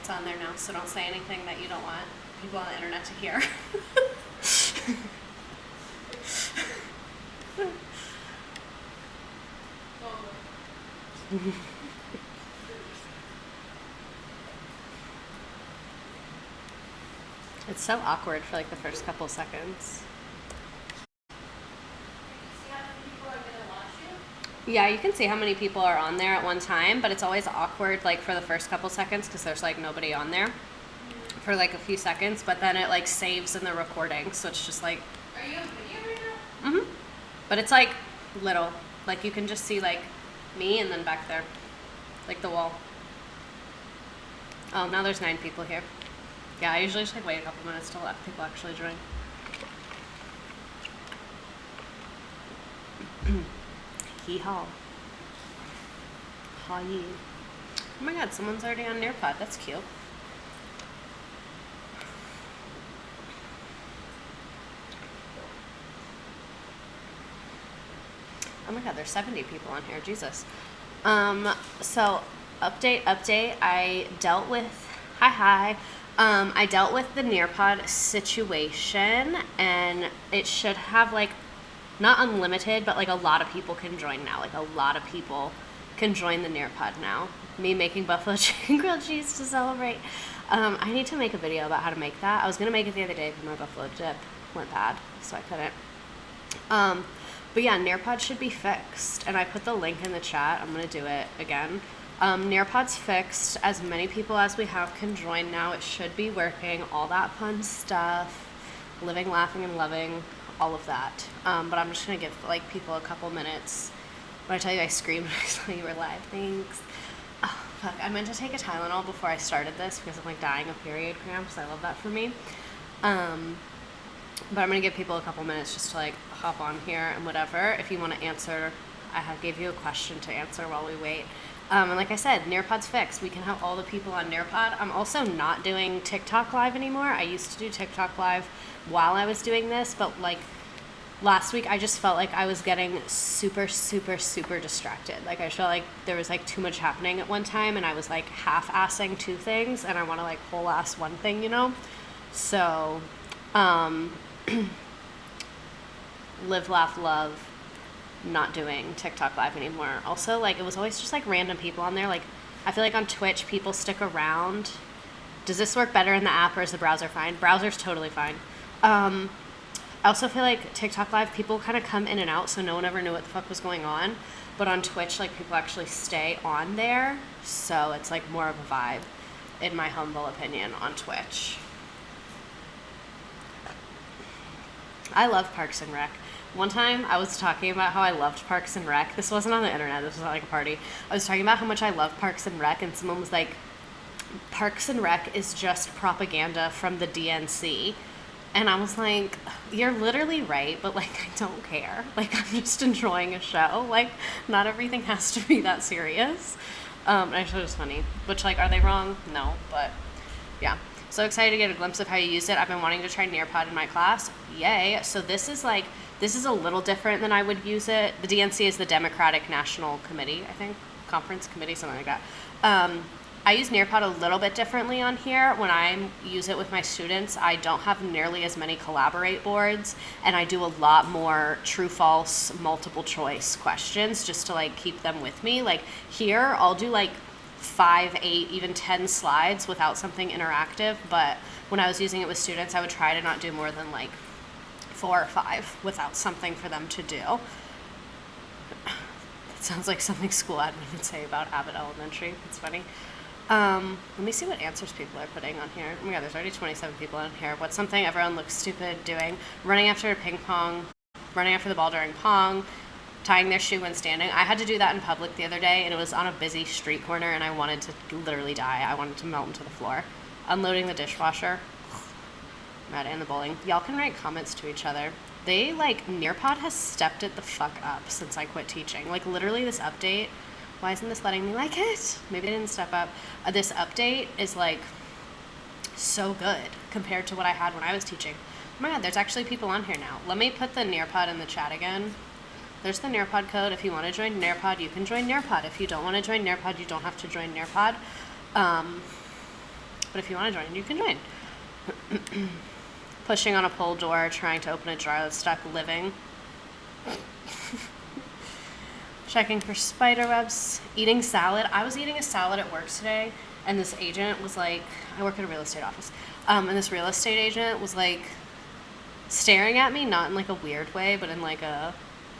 it's on there now, so don't say anything that you don't want people on the internet to hear. It's so awkward for like the first couple seconds. Yeah, you can see how many people are on there at one time, but it's always awkward like for the first couple seconds because there's like nobody on there for like a few seconds, but then it like saves in the recording, so it's just like. Are you on video right now? Mm-hmm. But it's like little, like you can just see like me and then back there, like the wall. Oh, now there's 9 people here. Yeah, I usually just like wait a couple minutes to let people actually join. Hee-haw. Ha-yee. Oh my god, someone's already on Nearpod. That's cute. Oh my god, there's 70 people on here. Jesus. So, update. I dealt with... Hi. I dealt with the Nearpod situation, and it should have, like, not unlimited, but, like, a lot of people can join now. Like, a lot of people can join the Nearpod now. Me making buffalo chicken grilled cheese to celebrate. I need to make a video about how to make that. I was going to make it the other day, but my buffalo dip went bad, so I couldn't. But yeah, Nearpod should be fixed, and I put the link in the chat. I'm going to do it again. Nearpod's fixed. As many people as we have can join now. It should be working. All that fun stuff. Living, laughing, and loving. All of that. But I'm just going to give like people a couple minutes. When I tell you I screamed when I saw you were live. Thanks. Oh, fuck. I meant to take a Tylenol before I started this because I'm like dying of period cramps. I love that for me. But I'm going to give people a couple minutes just to like hop on here and whatever. If you want to answer, gave you a question to answer while we wait. And like I said, Nearpod's fixed. We can have all the people on Nearpod. I'm also not doing TikTok Live anymore. I used to do TikTok Live while I was doing this, but like last week I just felt like I was getting super distracted. Like I felt like there was like too much happening at one time, and I was like half-assing 2 things, and I want to like whole-ass one thing, you know? So, live, laugh, love. Not doing TikTok Live anymore. Also, like, it was always just like random people on there. Like, I feel like on Twitch people stick around. Does this work better in the app, or is the browser fine? Browser's totally fine. I also feel like TikTok Live people kind of come in and out, so no one ever knew what the fuck was going on. But on Twitch, like, people actually stay on there, so it's like more of a vibe, in my humble opinion, on Twitch. I love Parks and Rec. One time I was talking about how I loved Parks and Rec. This wasn't on the internet. This was not like a party. I was talking about how much I love Parks and Rec, and someone was like, Parks and Rec is just propaganda from the DNC. And I was like, you're literally right, but like, I don't care. Like, I'm just enjoying a show. Like, not everything has to be that serious. And I thought it was funny. Which, like, are they wrong? No, but yeah. So excited to get a glimpse of how you use it. I've been wanting to try Nearpod in my class. Yay. So this is a little different than I would use it. The DNC is the Democratic National Committee, I think. Conference Committee, something like that. I use Nearpod a little bit differently on here. When I use it with my students, I don't have nearly as many collaborate boards, and I do a lot more true, false, multiple choice questions just to like keep them with me. Like here, I'll do like 5, 8, even 10 slides without something interactive, but when I was using it with students, I would try to not do more than like 4 or 5 without something for them to do. That sounds like something school admin would say about Abbott Elementary. It's funny. Let me see what answers people are putting on here. Oh my god, there's already 27 people on here. What's something everyone looks stupid doing? Running after a ping pong, running after the ball during pong, tying their shoe when standing. I had to do that in public the other day, and it was on a busy street corner, and I wanted to literally die. I wanted to melt into the floor. Unloading the dishwasher. Mad and the bowling. Y'all can write comments to each other. They, like, Nearpod has stepped it the fuck up since I quit teaching. Like, literally this update, why isn't this letting me like it? Maybe I didn't step up. This update is, like, so good compared to what I had when I was teaching. Oh my god, there's actually people on here now. Let me put the Nearpod in the chat again. There's the Nearpod code. If you want to join Nearpod, you can join Nearpod. If you don't want to join Nearpod, you don't have to join Nearpod. but if you want to join, you can join. Pushing on a pole door, trying to open a jar that's stuck, living. Checking for spider webs, eating salad. I was eating a salad at work today, and this agent was like, I work at a real estate office, and this real estate agent was like staring at me, not in like a weird way, but in like a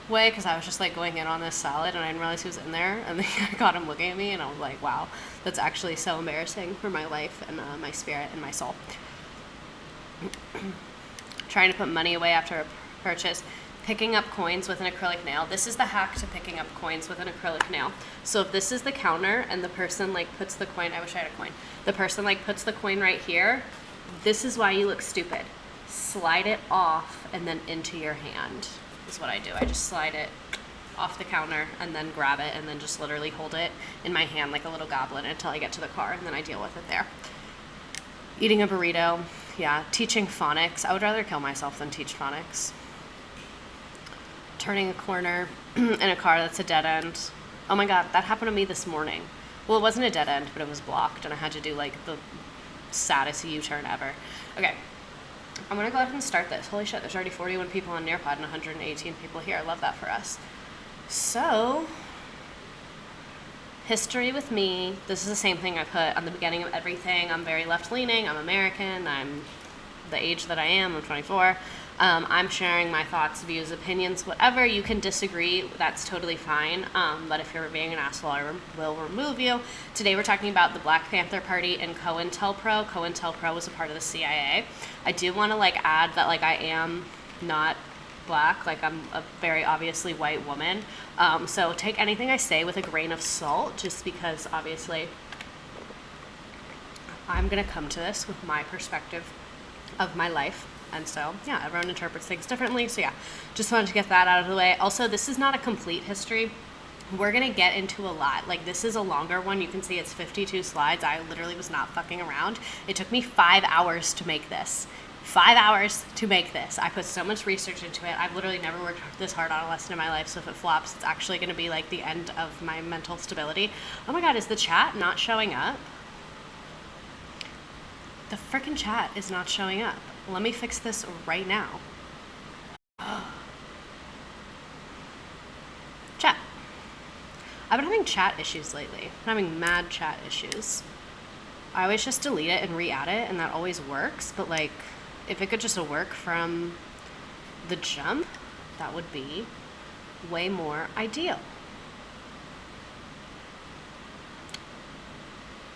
way, because I was just like going in on this salad, and I didn't realize he was in there, and then I caught him looking at me, and I was like, wow, that's actually so embarrassing for my life and my spirit and my soul. Trying to put money away after a purchase. Picking up coins with an acrylic nail. This is the hack to picking up coins with an acrylic nail. So if this is the counter and the person like puts the coin, I wish I had a coin. The person like puts the coin right here. This is why you look stupid. Slide it off and then into your hand is what I do. I just slide it off the counter and then grab it and then just literally hold it in my hand like a little goblin until I get to the car, and then I deal with it there. Eating a burrito. Yeah, teaching phonics. I would rather kill myself than teach phonics. Turning a corner in a car that's a dead end. Oh my god, that happened to me this morning. Well, it wasn't a dead end, but it was blocked, and I had to do like the saddest U-turn ever. Okay, I'm gonna go ahead and start this. Holy shit, there's already 41 people on Nearpod and 118 people here. I love that for us. So, history with me. This is the same thing I put on the beginning of everything. I'm very left-leaning. I'm American. I'm the age that I am. I'm 24. I'm sharing my thoughts, views, opinions, whatever. You can disagree. That's totally fine. But if you're being an asshole, I will remove you. Today we're talking about the Black Panther Party and Cointelpro. Cointelpro was a part of the CIA. I do want to like add that like I am not black. Like I'm a very obviously white woman. So take anything I say with a grain of salt, just because obviously I'm going to come to this with my perspective of my life. And so, yeah, everyone interprets things differently. So, yeah, just wanted to get that out of the way. Also, this is not a complete history. We're going to get into a lot. Like, this is a longer one. You can see it's 52 slides. I literally was not fucking around. It took me 5 hours to make this. 5 hours to make this. I put so much research into it. I've literally never worked this hard on a lesson in my life. So if it flops, it's actually going to be like the end of my mental stability. Oh my God, is the chat not showing up? The frickin' chat is not showing up. Let me fix this right now. Chat. I've been having chat issues lately. I'm having mad chat issues. I always just delete it and re-add it, and that always works. But like, if it could just work from the jump, that would be way more ideal.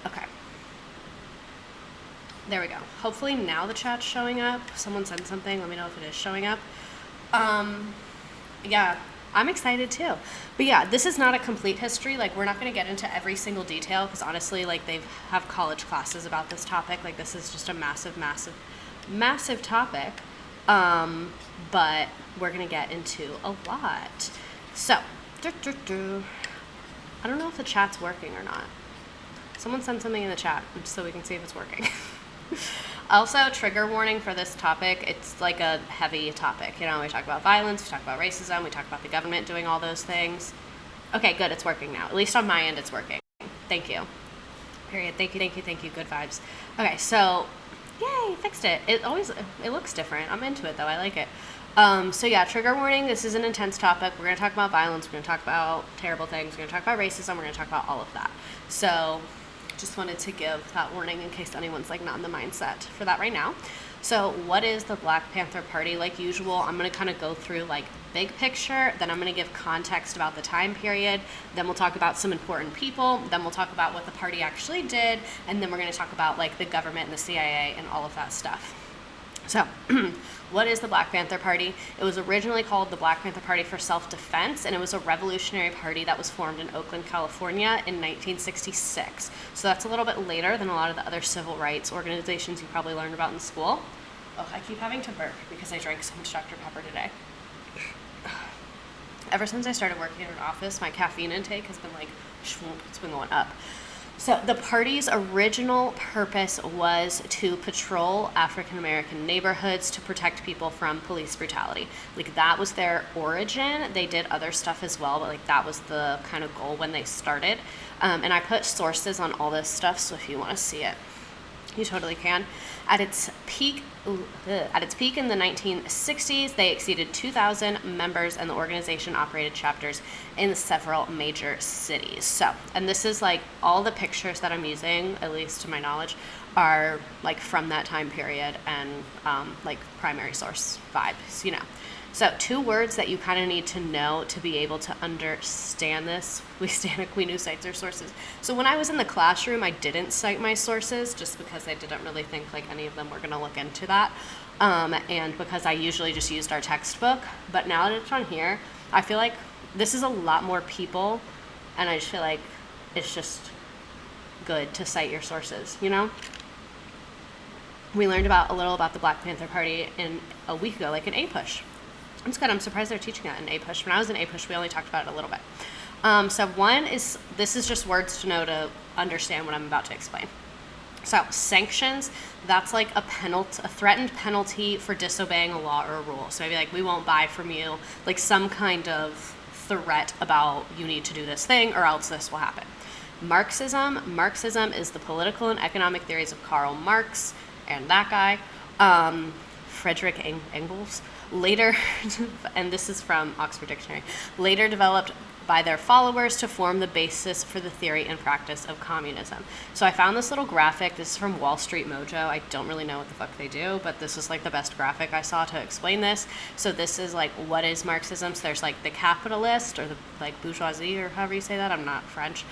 Okay. There we go. Hopefully now the chat's showing up. Someone sent something. Let me know if it is showing up. Yeah, I'm excited too. But yeah, this is not a complete history. Like, we're not going to get into every single detail because honestly, like, they have college classes about this topic. Like, this is just a massive, massive, massive topic. But we're going to get into a lot. So, I don't know if the chat's working or not. Someone send something in the chat so we can see if it's working. Also, trigger warning for this topic. It's like a heavy topic. You know, we talk about violence, we talk about racism, we talk about the government doing all those things. Okay, good. It's working now. At least on my end, it's working. Thank you. Period. Thank you, thank you, thank you. Good vibes. Okay, so, yay, fixed it. It looks different. I'm into it, though. I like it. So yeah, trigger warning. This is an intense topic. We're going to talk about violence. We're going to talk about terrible things. We're going to talk about racism. We're going to talk about all of that. So just wanted to give that warning in case anyone's like not in the mindset for that right now. So what is the Black Panther Party? Like usual, I'm going to kind of go through like big picture, then I'm going to give context about the time period, then we'll talk about some important people, then we'll talk about what the party actually did, and then we're going to talk about like the government and the CIA and all of that stuff. So, what is the Black Panther Party? It was originally called the Black Panther Party for Self-Defense, and it was a revolutionary party that was formed in Oakland, California in 1966. So that's a little bit later than a lot of the other civil rights organizations you probably learned about in school. Oh, I keep having to burp because I drank so much Dr. Pepper today. Ever since I started working in an office, my caffeine intake has been like, it's been going up. So the party's original purpose was to patrol African American neighborhoods to protect people from police brutality. Like that was their origin. They did other stuff as well, but like that was the kind of goal when they started. And I put sources on all this stuff, so if you want to see it. You totally can. At its peak in the 1960s, they exceeded 2,000 members, and the organization operated chapters in several major cities. So, and this is like all the pictures that I'm using, at least to my knowledge, are like from that time period and like primary source vibes, you know. So 2 words that you kind of need to know to be able to understand this. We stand a queen who cites her sources. So when I was in the classroom, I didn't cite my sources just because I didn't really think like any of them were going to look into that. And because I usually just used our textbook. But now that it's on here, I feel like this is a lot more people. And I just feel like it's just good to cite your sources, you know? We learned a little about the Black Panther Party a week ago, like an A-Push. It's good. I'm surprised they're teaching that in A-Push. When I was in A-Push, we only talked about it a little bit. So one is, this is just words to know to understand what I'm about to explain. So sanctions, that's like a threatened penalty for disobeying a law or a rule. So maybe like, we won't buy from you, like some kind of threat about you need to do this thing or else this will happen. Marxism is the political and economic theories of Karl Marx and that guy, Frederick Engels. Later, and this is from Oxford Dictionary, later developed by their followers to form the basis for the theory and practice of communism. So I found this little graphic. This is from Wall Street Mojo. I don't really know what the fuck they do, but this is like the best graphic I saw to explain this. So this is like, what is Marxism? So there's like the capitalist or the like bourgeoisie or however you say that. I'm not French.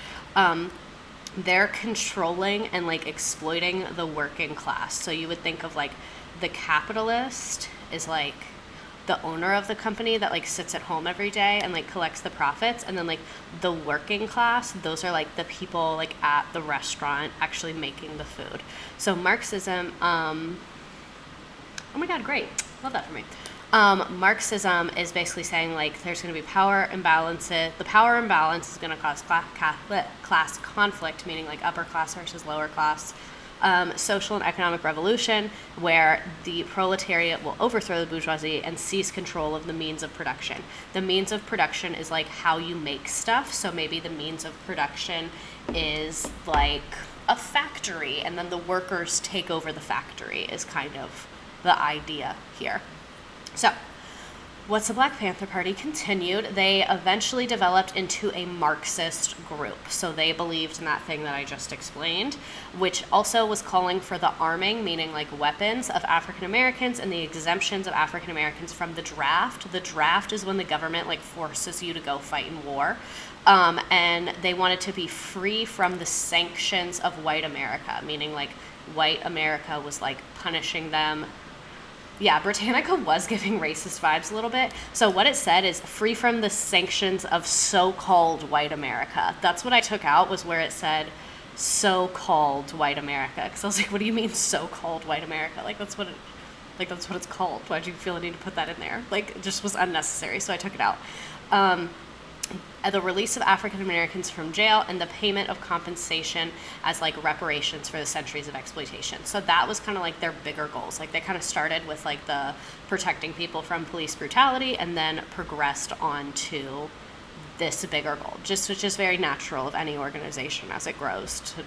They're controlling and like exploiting the working class. So you would think of like the capitalist is like the owner of the company that like sits at home every day and like collects the profits, and then like the working class, those are like the people like at the restaurant actually making the food. So Marxism, oh my god, great, love that for me. Marxism is basically saying like there's going to be power imbalances. The power imbalance is going to cause class conflict, meaning like upper class versus lower class. Social and economic revolution, where the proletariat will overthrow the bourgeoisie and seize control of the means of production. The means of production is like how you make stuff. So maybe the means of production is like a factory, and then the workers take over the factory is kind of the idea here. So, once the Black Panther Party continued, they eventually developed into a Marxist group. So they believed in that thing that I just explained, which also was calling for the arming, meaning like weapons, of African Americans and the exemptions of African Americans from the draft. The draft is when the government like forces you to go fight in war. And they wanted to be free from the sanctions of white America, meaning like white America was like punishing them. Yeah, Britannica was giving racist vibes a little bit. So what it said is free from the sanctions of so-called white America. That's what I took out, was where it said so-called white America. Because I was like, what do you mean so-called white America? Like that's what it's called. Why do you feel the need to put that in there? Like it just was unnecessary, so I took it out. The release of African Americans from jail and the payment of compensation as like reparations for the centuries of exploitation. So that was kind of like their bigger goals. Like they kind of started with like the protecting people from police brutality and then progressed on to this bigger goal, which is very natural of any organization as it grows to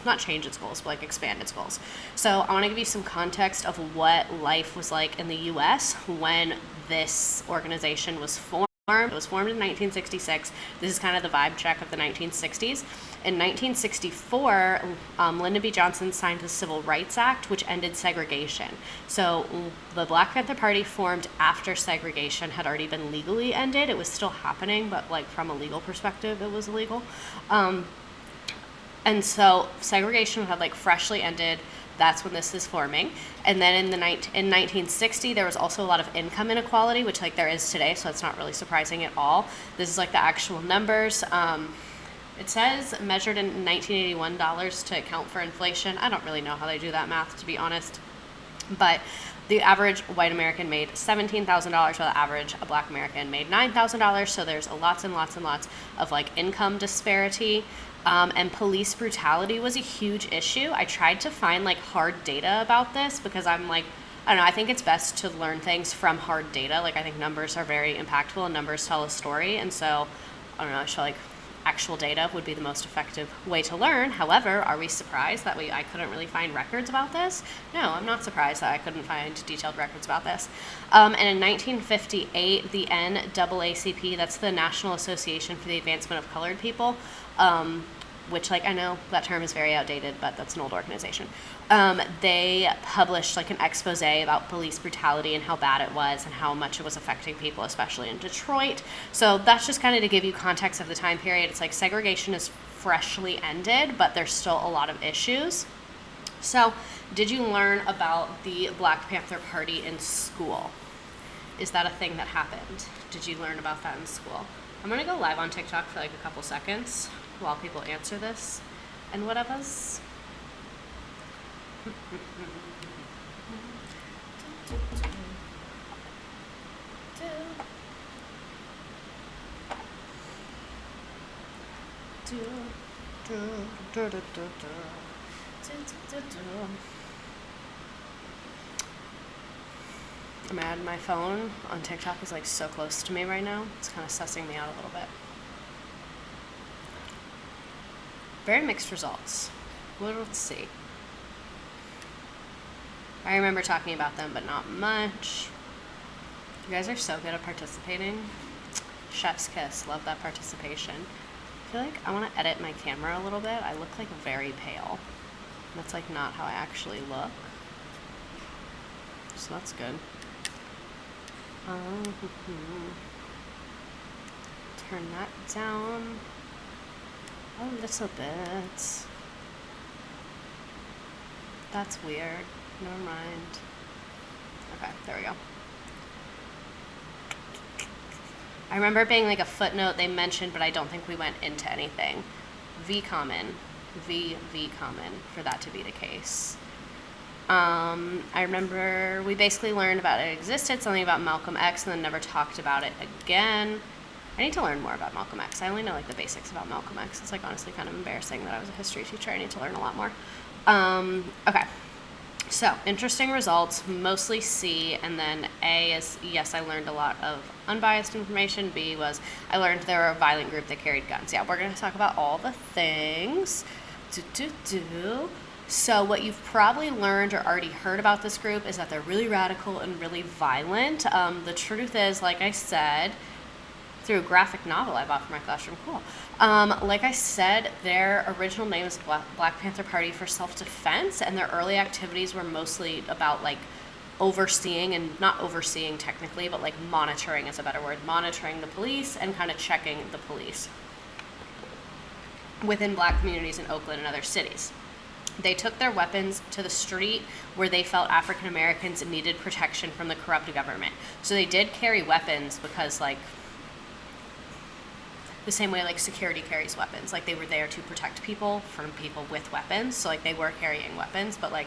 not change its goals, but like expand its goals. So I want to give you some context of what life was like in the US when this organization was formed. It was formed in 1966. This is kind of the vibe check of the 1960s. In 1964, Lyndon B. Johnson signed the Civil Rights Act, which ended segregation. So the Black Panther Party formed after segregation had already been legally ended. It was still happening, but like from a legal perspective, it was illegal. And so segregation had like freshly ended. That's when this is forming. And then in 1960, there was also a lot of income inequality, which like there is today, so it's not really surprising at all. This is like the actual numbers. It says measured in 1981 dollars to account for inflation. I don't really know how they do that math, to be honest. But the average white American made $17,000, while the average Black American made $9,000. So there's lots and lots and lots of like income disparity. And police brutality was a huge issue. I tried to find like hard data about this because I'm like, I don't know, I think it's best to learn things from hard data. Like I think numbers are very impactful and numbers tell a story. And so, I don't know, I should like actual data would be the most effective way to learn. However, are we surprised that I couldn't really find records about this? No, I'm not surprised that I couldn't find detailed records about this. And in 1958, the NAACP, that's the National Association for the Advancement of Colored People, which, like, I know that term is very outdated, but that's an old organization. They published like an expose about police brutality and how bad it was and how much it was affecting people, especially in Detroit. So that's just kind of to give you context of the time period. It's like segregation is freshly ended, but there's still a lot of issues. So did you learn about the Black Panther Party in school? Is that a thing that happened? Did you learn about that in school? I'm going to go live on TikTok for like a couple seconds while people answer this and whatever's. I'm mad. My phone on TikTok is like so close to me right now. It's kind of sussing me out a little bit. Very mixed results. Let's see. I remember talking about them, but not much. You guys are so good at participating. Chef's kiss. Love that participation. I feel like I want to edit my camera a little bit. I look like very pale. That's like not how I actually look. So that's good. Turn that down a little bit. That's weird. Never mind. Okay, there we go. I remember it being like a footnote they mentioned, but I don't think we went into anything. V common for that to be the case. I remember we basically learned about it existed, something about Malcolm X, and then never talked about it again. I need to learn more about Malcolm X. I only know like the basics about Malcolm X. It's like honestly kind of embarrassing that I was a history teacher. I need to learn a lot more. Okay. So, interesting results, mostly C, and then A is, yes, I learned a lot of unbiased information. B was, I learned they were a violent group that carried guns. Yeah, we're going to talk about all the things. So, what you've probably learned or already heard about this group is that they're really radical and really violent. The truth is, like I said, through a graphic novel I bought for my classroom. Cool. Like I said, their original name is Black Panther Party for Self-Defense, and their early activities were mostly about like overseeing, and not overseeing technically, but like monitoring is a better word, monitoring the police and kind of checking the police within black communities in Oakland and other cities. They took their weapons to the street where they felt African Americans needed protection from the corrupt government. So they did carry weapons because like the same way like security carries weapons. Like they were there to protect people from people with weapons. So like they were carrying weapons, but like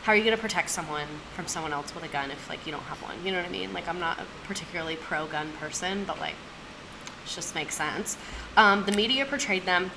how are you going to protect someone from someone else with a gun if like you don't have one? You know what I mean? Like I'm not a particularly pro-gun person, but like it just makes sense. The media portrayed them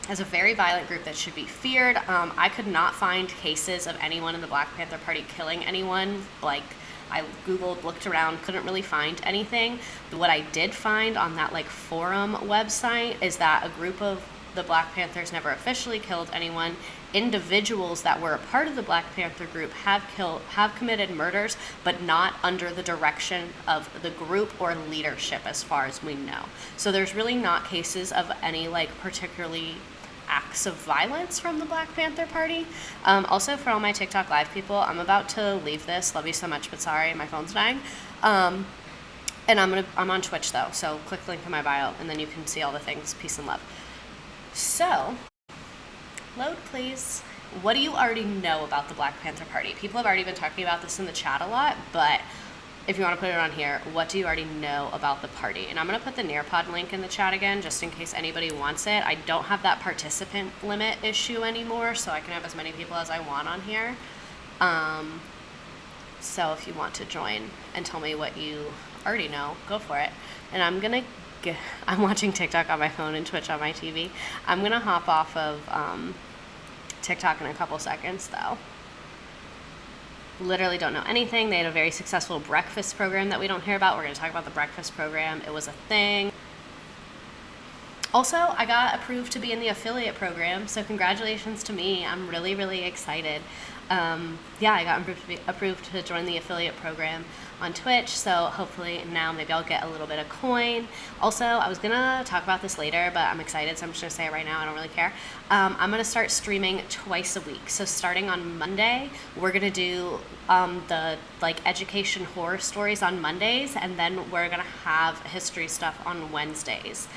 as a very violent group that should be feared. I could not find cases of anyone in the Black Panther Party killing anyone. Like I Googled, looked around, couldn't really find anything. But what I did find on that like forum website is that a group of the Black Panthers never officially killed anyone. Individuals that were a part of the Black Panther group have committed murders, but not under the direction of the group or leadership as far as we know. So there's really not cases of any like particularly acts of violence from the Black Panther Party. Also, for all my TikTok live people, I'm about to leave this. Love you so much, but sorry, my phone's dying. And I'm on Twitch though, so click the link in my bio, and then you can see all the things. Peace and love. So, load please. What do you already know about the Black Panther Party? People have already been talking about this in the chat a lot, but if you want to put it on here, what do you already know about the party? And I'm going to put the Nearpod link in the chat again, just in case anybody wants it. I don't have that participant limit issue anymore, so I can have as many people as I want on here. So if you want to join and tell me what you already know, go for it. And I'm watching TikTok on my phone and Twitch on my TV. I'm going to hop off of TikTok in a couple seconds, though. Literally don't know anything. They had a very successful breakfast program that we don't hear about. We're going to talk about the breakfast program. It was a thing. Also, I got approved to be in the affiliate program, so congratulations to me. I'm really, really excited. Yeah, I got approved to join the affiliate program on Twitch, so hopefully now maybe I'll get a little bit of coin. Also, I was gonna talk about this later, but I'm excited, so I'm just gonna say it right now. I don't really care. I'm gonna start streaming twice a week. So starting on Monday, we're gonna do the like education horror stories on Mondays, and then we're gonna have history stuff on Wednesdays.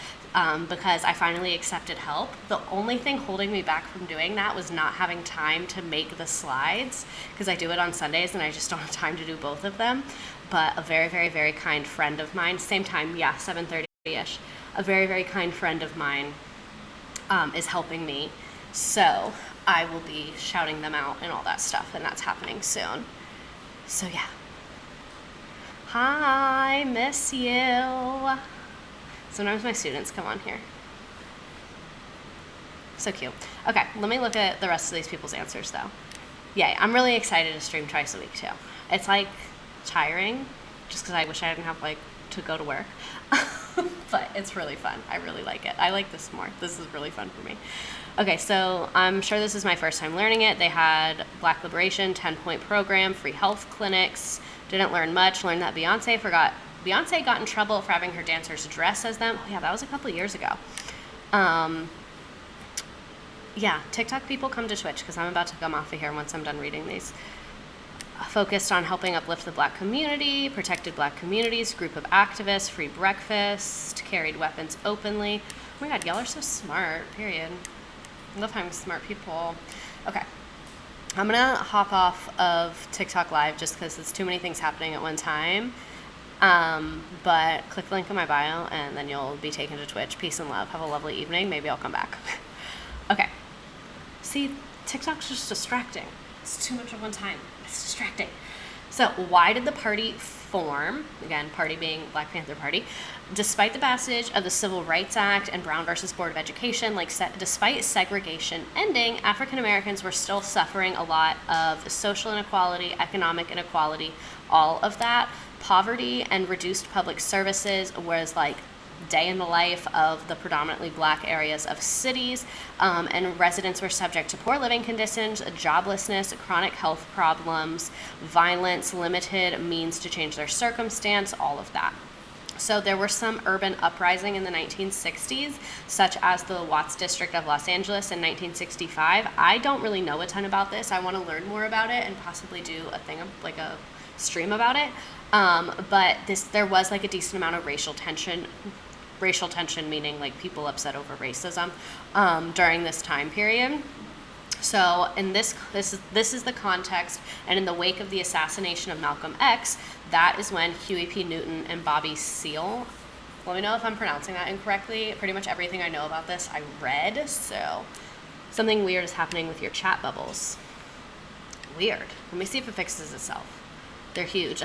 Because I finally accepted help. The only thing holding me back from doing that was not having time to make the slides, because I do it on Sundays and I just don't have time to do both of them. But a very, very, very kind friend of mine, same time, yeah, 7:30-ish, a very, very kind friend of mine is helping me. So I will be shouting them out and all that stuff, and that's happening soon. So yeah. Hi, miss you. Sometimes my students come on here. So cute. Okay, let me look at the rest of these people's answers though. Yay, I'm really excited to stream twice a week too. It's like tiring, just because I wish I didn't have like to go to work. But it's really fun. I really like it. I like this more. This is really fun for me. Okay, so I'm sure this is my first time learning it. They had Black Liberation, 10-point program, free health clinics. Didn't learn much. Learned that Beyonce got in trouble for having her dancers dress as them. Oh yeah, that was a couple years ago. Yeah, TikTok people come to Twitch, because I'm about to come off of here once I'm done reading these. Focused on helping uplift the Black community, protected Black communities, group of activists, free breakfast, carried weapons openly. Oh my god, y'all are so smart, period. I love having smart people. Okay. I'm gonna hop off of TikTok Live just because there's too many things happening at one time. But click the link in my bio and then you'll be taken to Twitch. Peace and love. Have a lovely evening. Maybe I'll come back. Okay. See, TikTok's just distracting. It's too much at one time. It's distracting. So why did the party form? Again, party being Black Panther Party. Despite the passage of the Civil Rights Act and Brown versus Board of Education, despite segregation ending, African Americans were still suffering a lot of social inequality, economic inequality, all of that. Poverty and reduced public services was like day in the life of the predominantly Black areas of cities, and residents were subject to poor living conditions, joblessness, chronic health problems, violence, limited means to change their circumstance, all of that. So there were some urban uprising in the 1960s, such as the Watts District of Los Angeles in 1965. I don't really know a ton about this. I want to learn more about it and possibly do a thing, like a stream about it. But there was like a decent amount of racial tension meaning like people upset over racism during this time period. So in this is the context, and in the wake of the assassination of Malcolm X, that is when Huey P. Newton and Bobby Seale, let me know if I'm pronouncing that incorrectly. Pretty much everything I know about this I read, so something weird is happening with your chat bubbles. Weird. Let me see if it fixes itself. They're huge.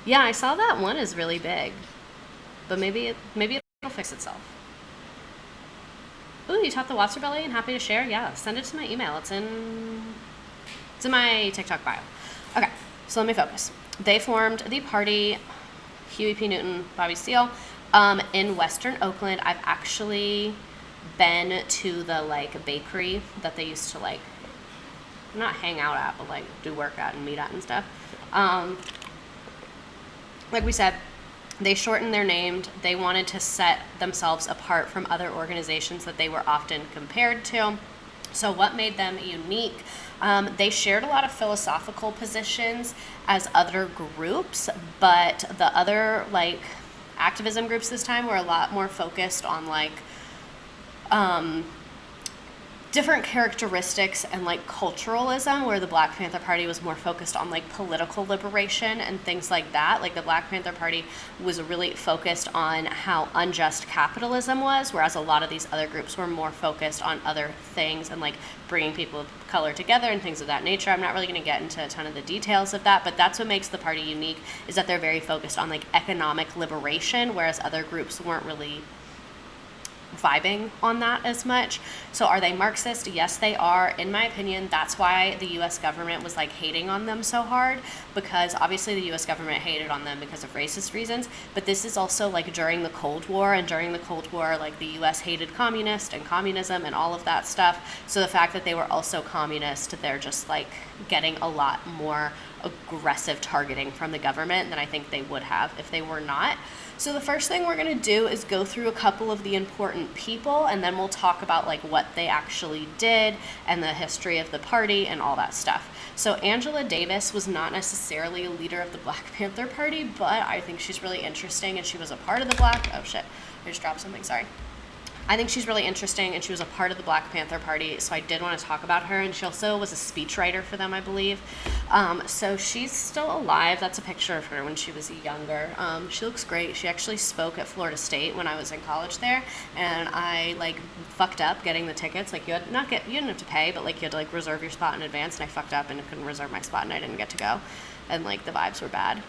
Yeah, I saw that one is really big, but maybe it'll fix itself. Ooh, you taught the Watts Rebellion? Happy to share? Yeah, send it to my email. It's in my TikTok bio. Okay, so let me focus. They formed the party, Huey P. Newton, Bobby Seale, in Western Oakland. I've actually been to the like bakery that they used to like, not hang out at, but like do work at and meet at and stuff. Like we said, they shortened their name. They wanted to set themselves apart from other organizations that they were often compared to. So what made them unique? They shared a lot of philosophical positions as other groups, but the other like activism groups this time were a lot more focused on like different characteristics and like culturalism, where the Black Panther Party was more focused on like political liberation and things like that. Like the Black Panther Party was really focused on how unjust capitalism was, whereas a lot of these other groups were more focused on other things and like bringing people of color together and things of that nature. I'm not really going to get into a ton of the details of that, but that's what makes the party unique, is that they're very focused on like economic liberation, whereas other groups weren't really vibing on that as much. So are they Marxist? Yes, they are. In my opinion, that's why the US government was like hating on them so hard, because obviously the US government hated on them because of racist reasons, but this is also like during the Cold War, and during the Cold War, like the US hated communist and communism and all of that stuff. So the fact that they were also communist, they're just like getting a lot more aggressive targeting from the government than I think they would have if they were not. So the first thing we're going to do is go through a couple of the important people, and then we'll talk about like what they actually did and the history of the party and all that stuff. So Angela Davis was not necessarily a leader of the Black Panther Party, but I think she's really interesting, and she was a part of the I just dropped something, sorry. I think she's really interesting, and she was a part of the Black Panther Party, so I did want to talk about her. And she also was a speechwriter for them, I believe. So she's still alive. That's a picture of her when she was younger. She looks great. She actually spoke at Florida State when I was in college there, and I like fucked up getting the tickets. Like you didn't have to pay, but like you had to like reserve your spot in advance, and I fucked up and couldn't reserve my spot, and I didn't get to go, and like the vibes were bad.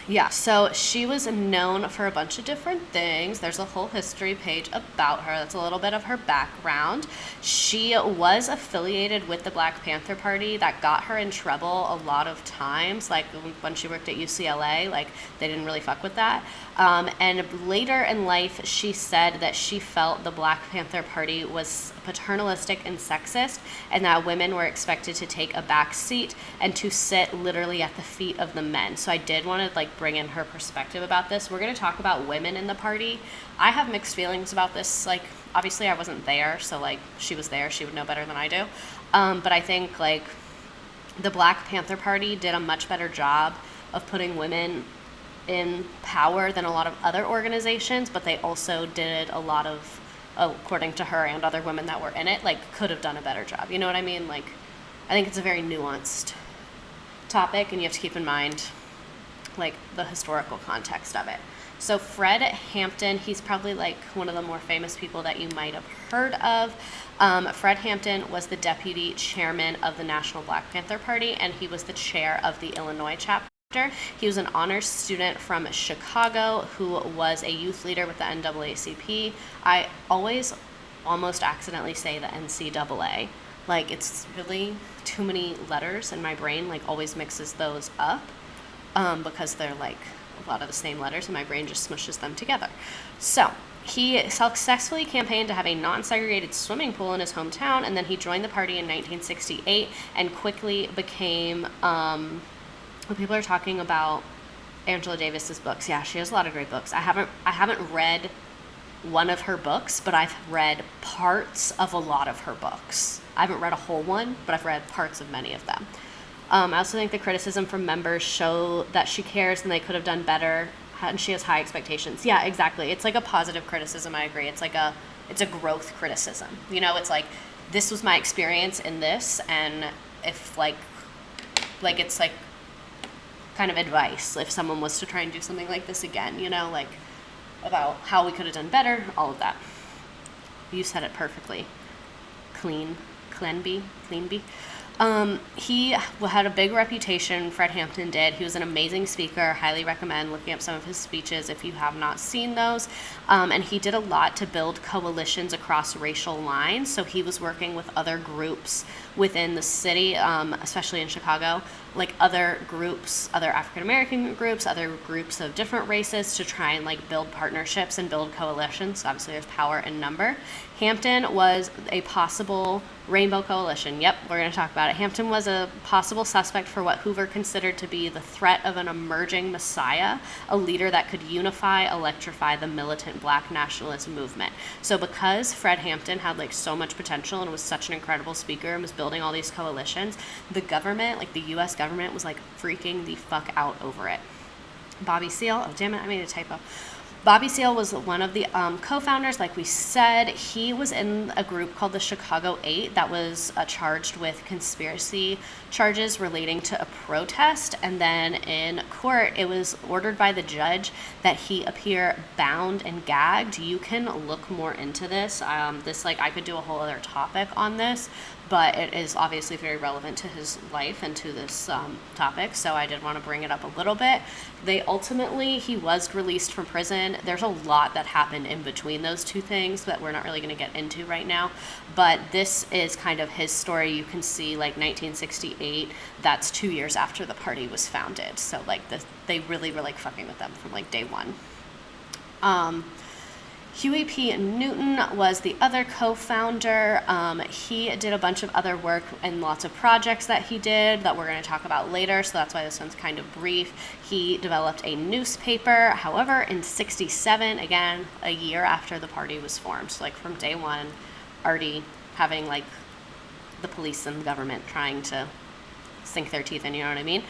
Yeah, so she was known for a bunch of different things. There's a whole history page about her. That's a little bit of her background. She was affiliated with the Black Panther Party. That got her in trouble a lot of times. Like when she worked at UCLA, like they didn't really fuck with that. And later in life, she said that she felt the Black Panther Party was paternalistic and sexist, and that women were expected to take a back seat and to sit literally at the feet of the men. So I did want to like bring in her perspective about this. We're going to talk about women in the party. I have mixed feelings about this. Like obviously I wasn't there, so like she was there, she would know better than I do. But I think like the Black Panther Party did a much better job of putting women in power than a lot of other organizations, but they also did a lot of, according to her and other women that were in it, like could have done a better job. You know what I mean? Like I think it's a very nuanced topic, and you have to keep in mind like the historical context of it. So Fred Hampton, he's probably like one of the more famous people that you might have heard of. Fred Hampton was the deputy chairman of the National Black Panther Party, and he was the chair of the Illinois chapter. He was an honors student from Chicago who was a youth leader with the NAACP. I always almost accidentally say the NCAA. Like it's really too many letters, and my brain like always mixes those up because they're like a lot of the same letters, and my brain just smushes them together. So he successfully campaigned to have a non-segregated swimming pool in his hometown, and then he joined the party in 1968 and quickly became when people are talking about Angela Davis's books. Yeah, she has a lot of great books. I haven't read one of her books, but I've read parts of a lot of her books. I haven't read a whole one, but I've read parts of many of them. I also think the criticism from members show that she cares and they could have done better, and she has high expectations. Yeah, exactly. It's like a positive criticism. I agree. It's a growth criticism. You know, it's like, this was my experience in this, and if like it's like kind of advice if someone was to try and do something like this again, you know, like about how we could have done better, all of that. You said it perfectly. Cleanby. He had a big reputation, Fred Hampton did. He was an amazing speaker. Highly recommend looking up some of his speeches if you have not seen those. And he did a lot to build coalitions across racial lines. So he was working with other groups within the city, especially in Chicago, like other groups, other African American groups, other groups of different races, to try and like build partnerships and build coalitions. Obviously there's power in number. Hampton was a possible rainbow coalition. Yep, we're going to talk about it. Hampton was a possible suspect for what Hoover considered to be the threat of an emerging messiah, a leader that could unify, electrify the militant black nationalist movement. So because Fred Hampton had like so much potential and was such an incredible speaker and was building all these coalitions, the government, like the US government, was like freaking the fuck out over it. Bobby Seale, oh damn it, I made a typo. Bobby Seale was one of the co-founders, like we said. He was in a group called the Chicago 8 that was charged with conspiracy charges relating to a protest. And then in court, it was ordered by the judge that he appear bound and gagged. You can look more into this. I could do a whole other topic on this. but it is obviously very relevant to his life and to this topic, so I did want to bring it up a little bit. He was released from prison. There's a lot that happened in between those two things that we're not really going to get into right now, but this is kind of his story. You can see, like, 1968, that's 2 years after the party was founded, so, like, they really were, like, fucking with them from, like, day one. Huey P. Newton was the other co-founder. He did a bunch of other work and lots of projects that he did that we're going to talk about later, so that's why this one's kind of brief. He developed a newspaper. However, in 1967, again, a year after the party was formed, so, like, from day one, already having, like, the police and the government trying to sink their teeth in, you know what I mean?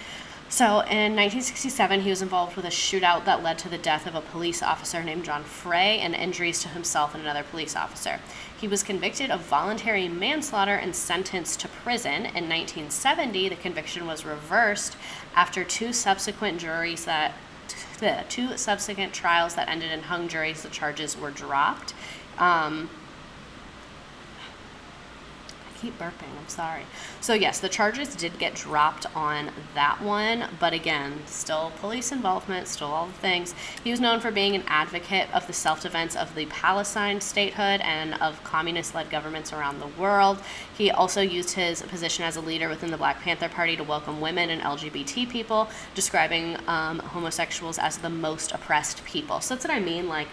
So in 1967, he was involved with a shootout that led to the death of a police officer named John Frey and injuries to himself and another police officer. He was convicted of voluntary manslaughter and sentenced to prison. In 1970, the conviction was reversed after two subsequent trials that ended in hung juries. The charges were dropped. Keep burping, I'm sorry. So yes, the charges did get dropped on that one, but again, still police involvement, still all the things. He was known for being an advocate of the self-defense of the Palestine statehood and of communist-led governments around the world. He also used his position as a leader within the Black Panther Party to welcome women and LGBT people, describing homosexuals as the most oppressed people. So that's what I mean, like,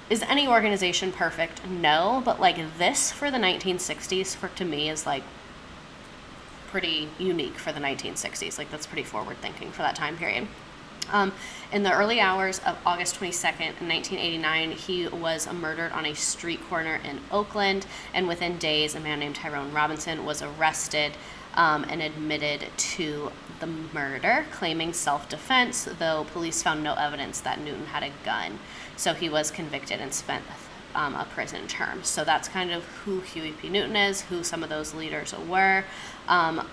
is any organization perfect? No, but, like, this for the 1960s, to me, is, like, pretty unique for the 1960s. Like, that's pretty forward thinking for that time period. In the early hours of August 22nd, 1989, he was murdered on a street corner in Oakland, and within days, a man named Tyrone Robinson was arrested and admitted to the murder, claiming self-defense, though police found no evidence that Newton had a gun. So he was convicted and spent a prison term. So that's kind of who Huey P. Newton is, who some of those leaders were. I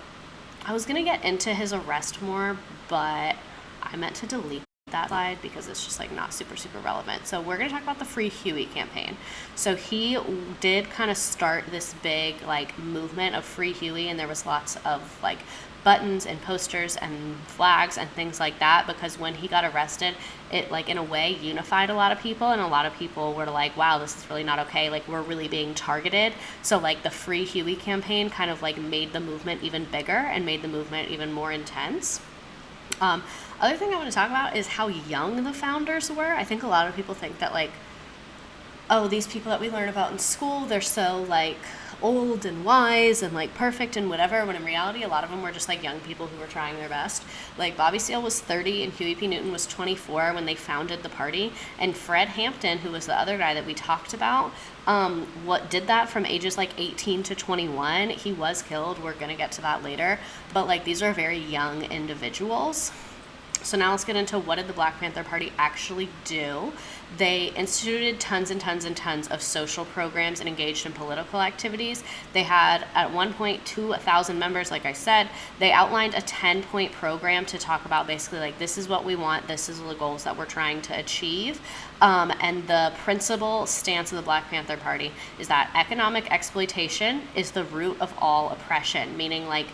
was going to get into his arrest more, but I meant to delete that slide because it's just, like, not super relevant. So we're going to talk about the Free Huey campaign. So he did kind of start this big, like, movement of Free Huey, and there was lots of, like, buttons and posters and flags and things like that, because when he got arrested, it, like, in a way unified a lot of people, and a lot of people were like, wow, this is really not okay, like, we're really being targeted. So, like, the Free Huey campaign kind of, like, made the movement even bigger and made the movement even more intense. Other thing I want to talk about is how young the founders were. I think a lot of people think that, like, oh, these people that we learn about in school, they're so, like, old and wise and, like, perfect and whatever, when in reality a lot of them were just, like, young people who were trying their best. Like, Bobby Seale was 30 and Huey P. Newton was 24 when they founded the party, and Fred Hampton, who was the other guy that we talked about, what did that from ages, like, 18 to 21. He was killed. We're going to get to that later, but, like, these are very young individuals. So now let's get into what did the Black Panther Party actually do. They instituted tons and tons and tons of social programs and engaged in political activities. They had, at one point, 2,000 members, like I said. They outlined a 10-point program to talk about basically, like, this is what we want, this is the goals that we're trying to achieve. And the principal stance of the Black Panther Party is that economic exploitation is the root of all oppression, meaning, like,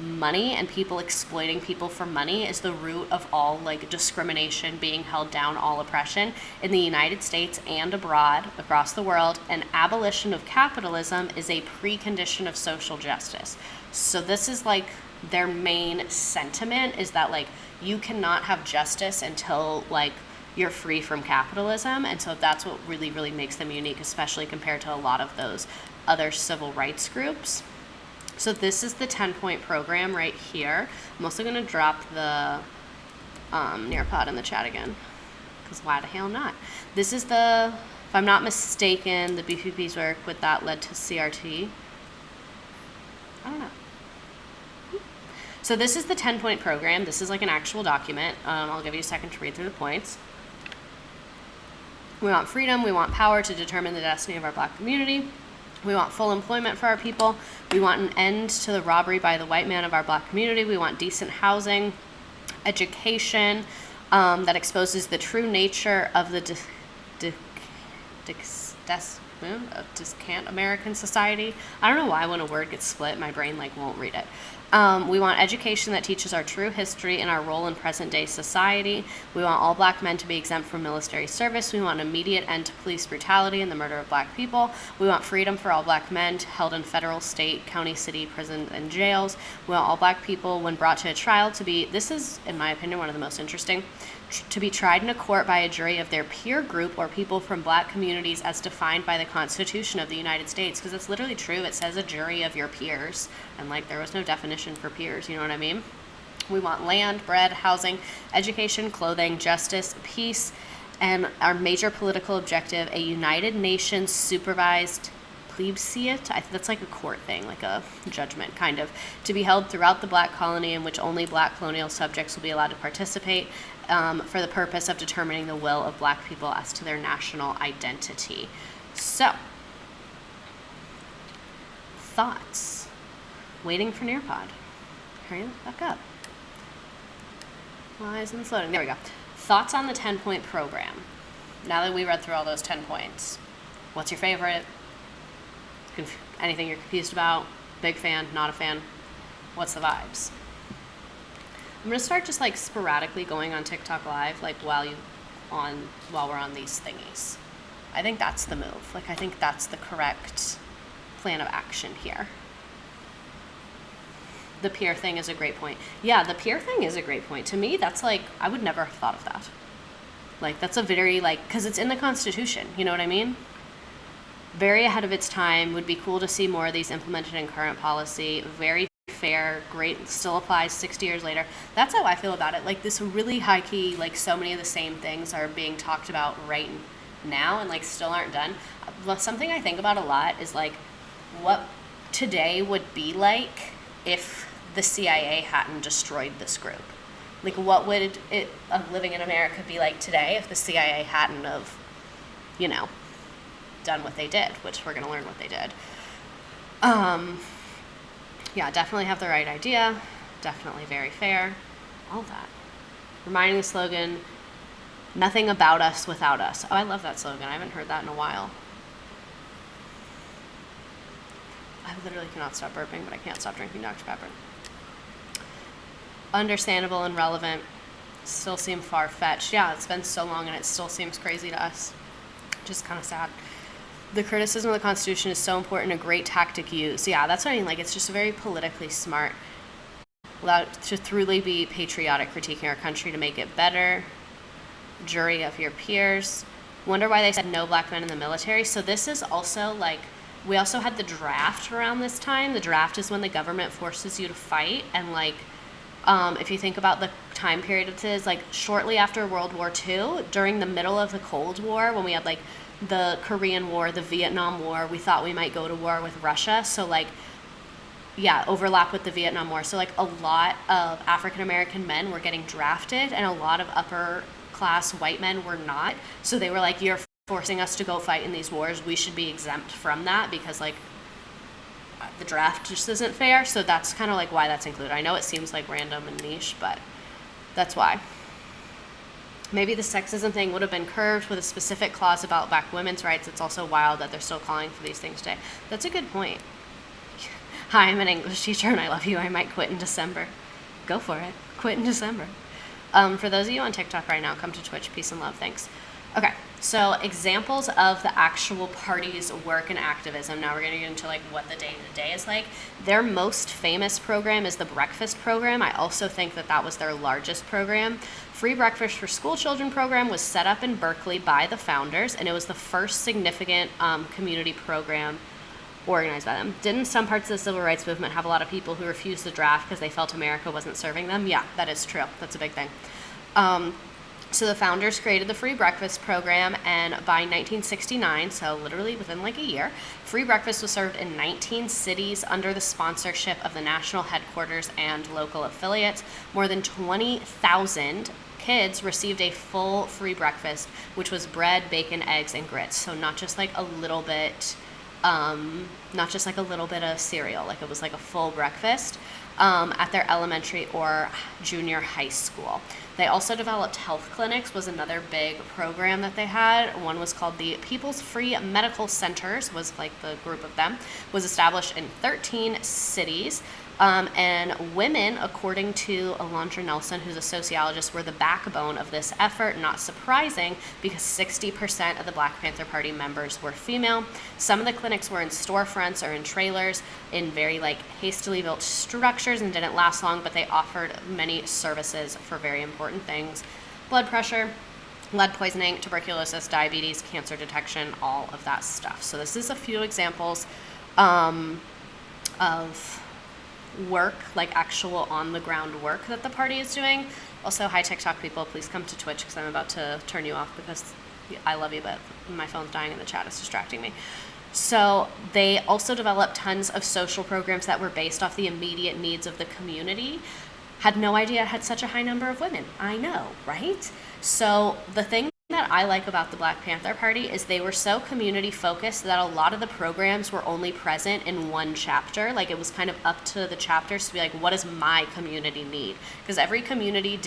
money and people exploiting people for money is the root of all, like, discrimination, being held down, all oppression in the United States and abroad, across the world. And abolition of capitalism is a precondition of social justice. So this is, like, their main sentiment, is that, like, you cannot have justice until, like, you're free from capitalism. And so that's what really, really makes them unique, especially compared to a lot of those other civil rights groups. So this is the 10-point program right here. I'm also going to drop the Nearpod in the chat again, because why the hell not? This is the, if I'm not mistaken, the BPP's work with that led to CRT. I don't know. So this is the 10-point program. This is, like, an actual document. I'll give you a second to read through the points. We want freedom. We want power to determine the destiny of our Black community. We want full employment for our people. We want an end to the robbery by the white man of our Black community. We want decent housing, education that exposes the true nature of the Just can't American society. I don't know why when a word gets split, my brain like won't read it. We want education that teaches our true history and our role in present day society. We want all black men to be exempt from military service. We want an immediate end to police brutality and the murder of black people. We want freedom for all black men held in federal, state, county, city, prison, and jails. We want all black people, when brought to a trial, to be, this is, in my opinion, one of the most interesting, to be tried in a court by a jury of their peer group or people from black communities as defined by the Constitution of the United States. Because it's literally true. It says a jury of your peers. And like there was no definition for peers. You know what I mean? We want land, bread, housing, education, clothing, justice, peace, and our major political objective, a United Nations supervised plebiscite. That's like a court thing, like a judgment kind of, to be held throughout the black colony in which only black colonial subjects will be allowed to participate for the purpose of determining the will of black people as to their national identity. So, thoughts? Waiting for Nearpod. Hurry the fuck up. Why isn't this loading? There we go. Thoughts on the 10-point program. Now that we read through all those 10 points, what's your favorite? Anything you're confused about? Big fan, not a fan? What's the vibes? I'm gonna start just like sporadically going on TikTok live, like while we're on these thingies. I think that's the move. Like I think that's the correct plan of action here. The peer thing is a great point. Yeah, the peer thing is a great point. To me, that's like, I would never have thought of that. Like that's a very like, because it's in the Constitution, you know what I mean? Very ahead of its time. Would be cool to see more of these implemented in current policy. Very fair, great, still applies 60 years later. That's how I feel about it. Like this really high key, like so many of the same things are being talked about right now and like still aren't done. Something I think about a lot is like what today would be like if the CIA hadn't destroyed this group. Like what would it living in America be like today if the CIA hadn't have, you know, done what they did, which we're going to learn what they did. Yeah, definitely have the right idea. Definitely very fair. All that. Reminding the slogan, nothing about us without us. Oh, I love that slogan. I haven't heard that in a while. I literally cannot stop burping, but I can't stop drinking Dr. Pepper. Understandable and relevant. Still seem far-fetched. Yeah, it's been so long and it still seems crazy to us. Just kind of sad. The criticism of the Constitution is so important, a great tactic used. Yeah, that's what I mean. Like, it's just very politically smart. Allowed to truly be patriotic, critiquing our country to make it better. Jury of your peers. Wonder why they said no black men in the military. So this is also like, we also had the draft around this time. The draft is when the government forces you to fight. And like, if you think about the time period it is, like shortly after World War II, during the middle of the Cold War, when we had like the Korean War, the Vietnam War, we thought we might go to war with Russia. So like, yeah, overlap with the Vietnam War. So like a lot of African American men were getting drafted and a lot of upper class white men were not. So they were like, you're forcing us to go fight in these wars. We should be exempt from that because like the draft just isn't fair. So that's kind of like why that's included. I know it seems like random and niche, but that's why. Maybe the sexism thing would have been curved with a specific clause about black women's rights. It's also wild that they're still calling for these things today. That's a good point. Hi, I'm an English teacher and I love you. I might quit in December. Go for it. Quit in December. For those of you on TikTok right now, come to Twitch. Peace and love. Thanks. Okay, so examples of the actual party's work and activism. Now we're going to get into like what the day-to-day is like. Their most famous program is the breakfast program. I also think that that was their largest program. Free Breakfast for School Children program was set up in Berkeley by the founders, and it was the first significant community program organized by them. Didn't some parts of the civil rights movement have a lot of people who refused the draft because they felt America wasn't serving them? Yeah, that is true. That's a big thing. So the founders created the free breakfast program, and by 1969, so literally within like a year, free breakfast was served in 19 cities under the sponsorship of the national headquarters and local affiliates. More than 20,000 kids received a full free breakfast, which was bread, bacon, eggs, and grits. So not just like a little bit, of cereal. Like it was like a full breakfast at their elementary or junior high school. They also developed health clinics, was another big program that they had. One was called the People's Free Medical Centers, was like the group of them, was established in 13 cities. And women, according to Alondra Nelson, who's a sociologist, were the backbone of this effort. Not surprising, because 60% of the Black Panther Party members were female. Some of the clinics were in storefronts or in trailers in very like hastily built structures and didn't last long, but they offered many services for very important things: blood pressure, lead poisoning, tuberculosis, diabetes, cancer detection, all of that stuff. So this is a few examples of work, like actual on the ground work that the party is doing. Also, hi TikTok people, please come to Twitch, because I'm about to turn you off because I love you, but my phone's dying and the chat is distracting me. So they also developed tons of social programs that were based off the immediate needs of the community. Had no idea it had such a high number of women. I know, right? So the thing that I like about the Black Panther Party is they were so community focused that a lot of the programs were only present in one chapter. Like, it was kind of up to the chapters to be like, what does my community need? Because every community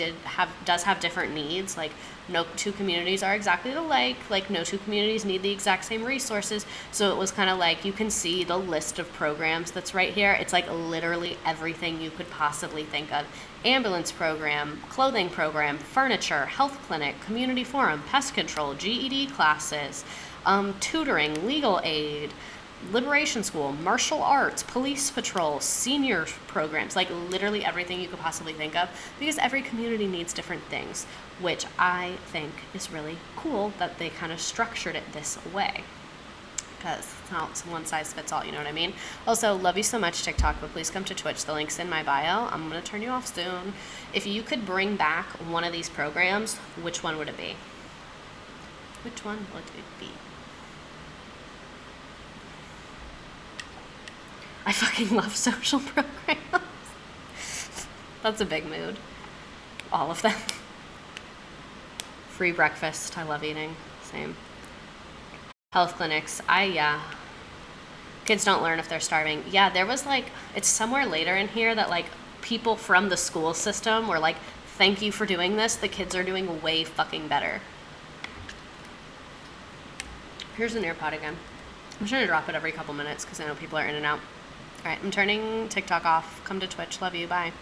does have different needs. Like, no two communities are exactly alike. Like, no two communities need the exact same resources. So it was kind of like, you can see the list of programs that's right here. It's like literally everything you could possibly think of. Ambulance program, clothing program, furniture, health clinic, community forum, pest control, GED classes, tutoring, legal aid, liberation school, martial arts, police patrol, senior programs, like literally everything you could possibly think of, because every community needs different things, which I think is really cool that they kind of structured it this way. Because it's not one size fits all, you know what I mean? Also, love you so much, TikTok, but please come to Twitch. The link's in my bio. I'm going to turn you off soon. If you could bring back one of these programs, which one would it be? Which one would it be? I fucking love social programs. That's a big mood. All of them. Free breakfast. I love eating. Same. Health clinics. Kids don't learn if they're starving. Yeah, there was like, it's somewhere later in here that like people from the school system were like, thank you for doing this. The kids are doing way fucking better. Here's the Nearpod again. I'm trying to drop it every couple minutes because I know people are in and out. All right, I'm turning TikTok off. Come to Twitch. Love you. Bye.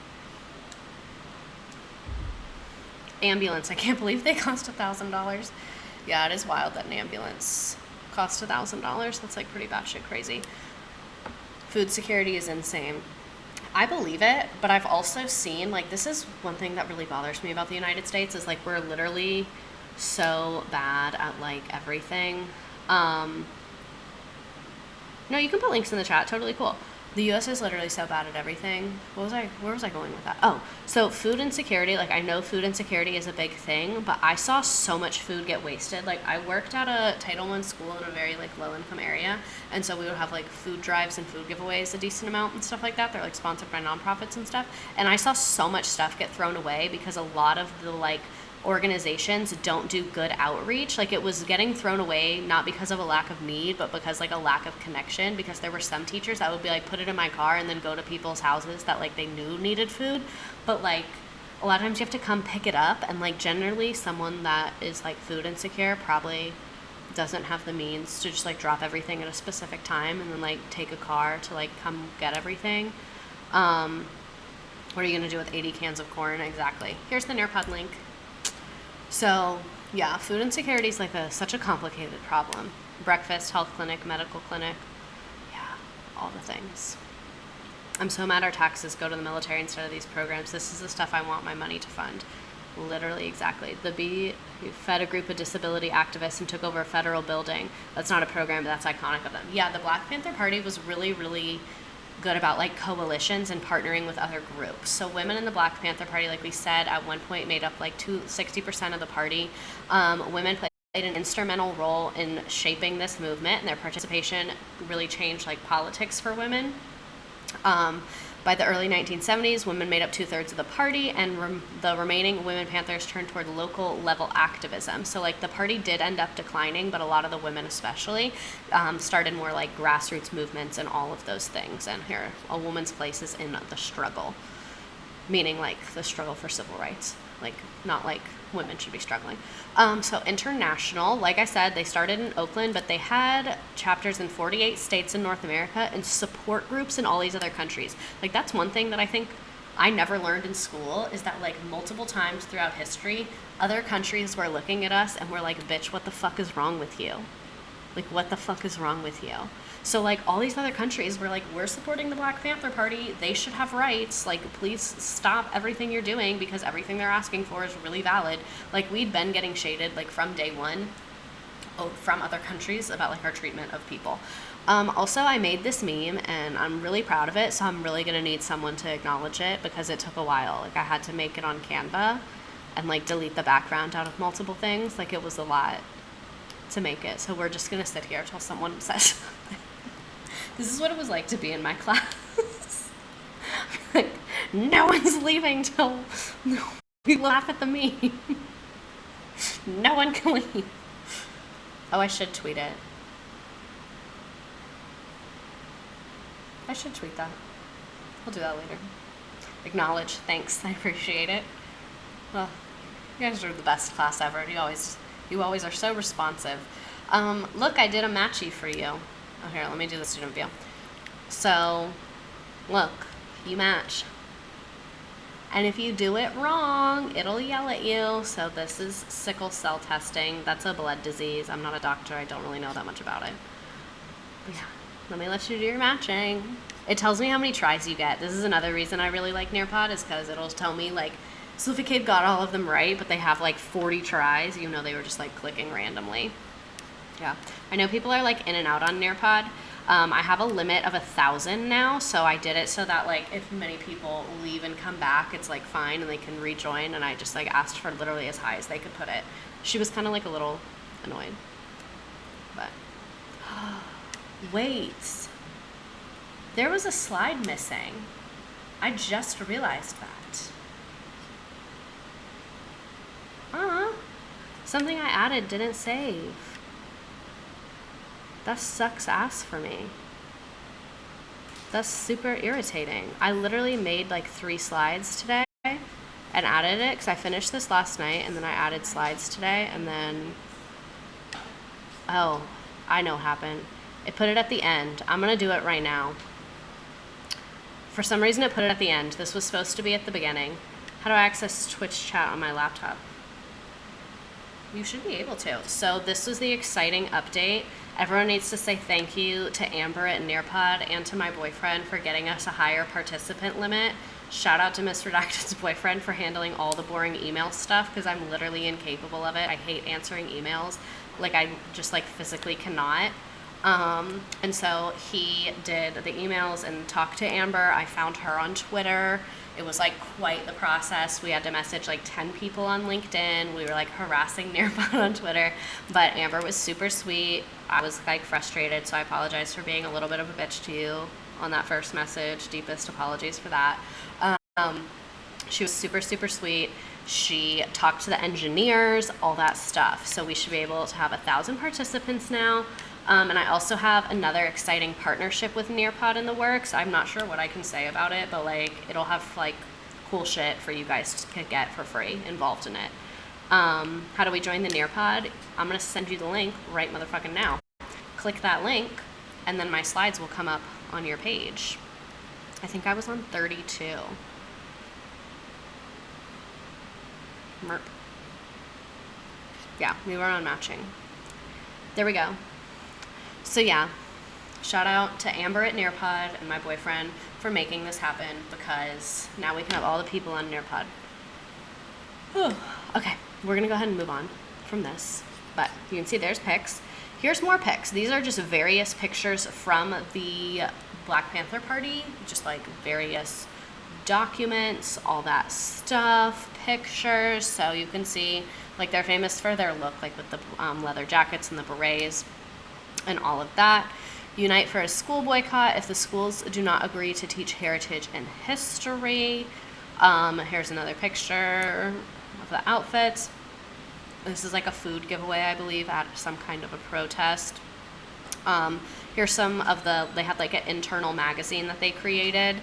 Ambulance. I can't believe they cost $1,000. Yeah, it is wild that an ambulance cost $1,000. That's like pretty batshit crazy. Food security is insane. I believe it, but I've also seen, like, this is one thing that really bothers me about the United States is like we're literally so bad at like everything. No, you can put links in the chat. Totally cool. The U.S. is literally so bad at everything. Where was I going with that? Oh, so food insecurity. Like, I know food insecurity is a big thing, but I saw so much food get wasted. Like, I worked at a Title I school in a very, like, low-income area, and so we would have, like, food drives and food giveaways a decent amount and stuff like that. They're, like, sponsored by nonprofits and stuff. And I saw so much stuff get thrown away because a lot of the, like, organizations don't do good outreach. Like, it was getting thrown away not because of a lack of need, but because like a lack of connection, because there were some teachers that would be like, put it in my car and then go to people's houses that like they knew needed food, but like a lot of times you have to come pick it up, and like generally someone that is like food insecure probably doesn't have the means to just like drop everything at a specific time and then like take a car to like come get everything. What are you gonna do with 80 cans of corn? Exactly. Here's the Nearpod link. So, yeah, food insecurity is like such a complicated problem. Breakfast, health clinic, medical clinic, yeah, all the things. I'm so mad our taxes go to the military instead of these programs. This is the stuff I want my money to fund. Literally, exactly. The B fed a group of disability activists and took over a federal building. That's not a program, but that's iconic of them. Yeah, the Black Panther Party was really, really good about like coalitions and partnering with other groups. So women in the Black Panther Party, like we said, at one point made up like 60% of the party. Women played an instrumental role in shaping this movement, and their participation really changed like politics for women. By the early 1970s, women made up 2/3 of the party, and the remaining women Panthers turned toward local level activism. So like the party did end up declining, but a lot of the women especially started more like grassroots movements and all of those things. And here, a woman's place is in the struggle, meaning like the struggle for civil rights. Like, not like women should be struggling. So international, like I said, they started in Oakland, but they had chapters in 48 states in North America and support groups in all these other countries. Like, that's one thing that I think I never learned in school, is that like multiple times throughout history, other countries were looking at us and were like, bitch, what the fuck is wrong with you? Like, what the fuck is wrong with you? So, like, all these other countries were like, we're supporting the Black Panther Party. They should have rights. Like, please stop everything you're doing because everything they're asking for is really valid. Like, we'd been getting shaded, like, from day one from other countries about, like, our treatment of people. Also, I made this meme, and I'm really proud of it, so I'm really going to need someone to acknowledge it because it took a while. Like, I had to make it on Canva and, like, delete the background out of multiple things. Like, it was a lot to make it. So we're just going to sit here until someone says something. This is what it was like to be in my class. Like, no one's leaving till we laugh at the meme. No one can leave. Oh, I should tweet it. I should tweet that. I'll do that later. Acknowledge. Thanks. I appreciate it. Well, you guys are the best class ever. You always are so responsive. Look, I did a matchy for you. Oh, here, let me do the student view. So, look, you match. And if you do it wrong, it'll yell at you. So this is sickle cell testing. That's a blood disease. I'm not a doctor. I don't really know that much about it. But yeah, let me let you do your matching. It tells me how many tries you get. This is another reason I really like Nearpod, is because it'll tell me, like, so if a kid got all of them right, but they have like 40 tries, you know, they were just like clicking randomly. Yeah, I know people are like in and out on Nearpod. I have a limit of 1,000 now, so I did it so that like if many people leave and come back, it's like fine and they can rejoin. And I just like asked for literally as high as they could put it. She was kind of like a little annoyed, but wait, there was a slide missing. I just realized that. Something I added didn't save. That sucks ass for me. That's super irritating. I literally made like 3 slides today and added it because I finished this last night, and then I added slides today, and then, oh, I know what happened. It put it at the end. I'm gonna do it right now. For some reason it put it at the end. This was supposed to be at the beginning. How do I access Twitch chat on my laptop? You should be able to. So this was the exciting update. Everyone needs to say thank you to Amber at Nearpod and to my boyfriend for getting us a higher participant limit. Shout out to Miss Redacted's boyfriend for handling all the boring email stuff, because I'm literally incapable of it. I hate answering emails. Like, I just like physically cannot. And so he did the emails and talked to Amber. I found her on Twitter. It was like quite the process. We had to message like 10 people on LinkedIn. We were like harassing Nearpod on Twitter, but Amber was super sweet. I was like frustrated, so I apologize for being a little bit of a bitch to you on that first message. Deepest apologies for that. She was super, super sweet. She talked to the engineers, all that stuff. So we should be able to have 1,000 participants now. And I also have another exciting partnership with Nearpod in the works. I'm not sure what I can say about it, but like it'll have like cool shit for you guys to get for free involved in it. How do we join the Nearpod? I'm gonna send you the link right motherfucking now. Click that link, and then my slides will come up on your page. I think I was on 32. Merp. Yeah, we were on matching. There we go. So yeah, shout out to Amber at Nearpod and my boyfriend for making this happen, because now we can have all the people on Nearpod. Whew. Okay, we're gonna go ahead and move on from this. But you can see there's pics. Here's more pics. These are just various pictures from the Black Panther Party, just like various documents, all that stuff, pictures. So you can see like they're famous for their look, like with the leather jackets and the berets and all of that. Unite for a school boycott if the schools do not agree to teach heritage and history. Here's another picture of the outfits. This is like a food giveaway, I believe, at some kind of a protest. Here's some of they had like an internal magazine that they created.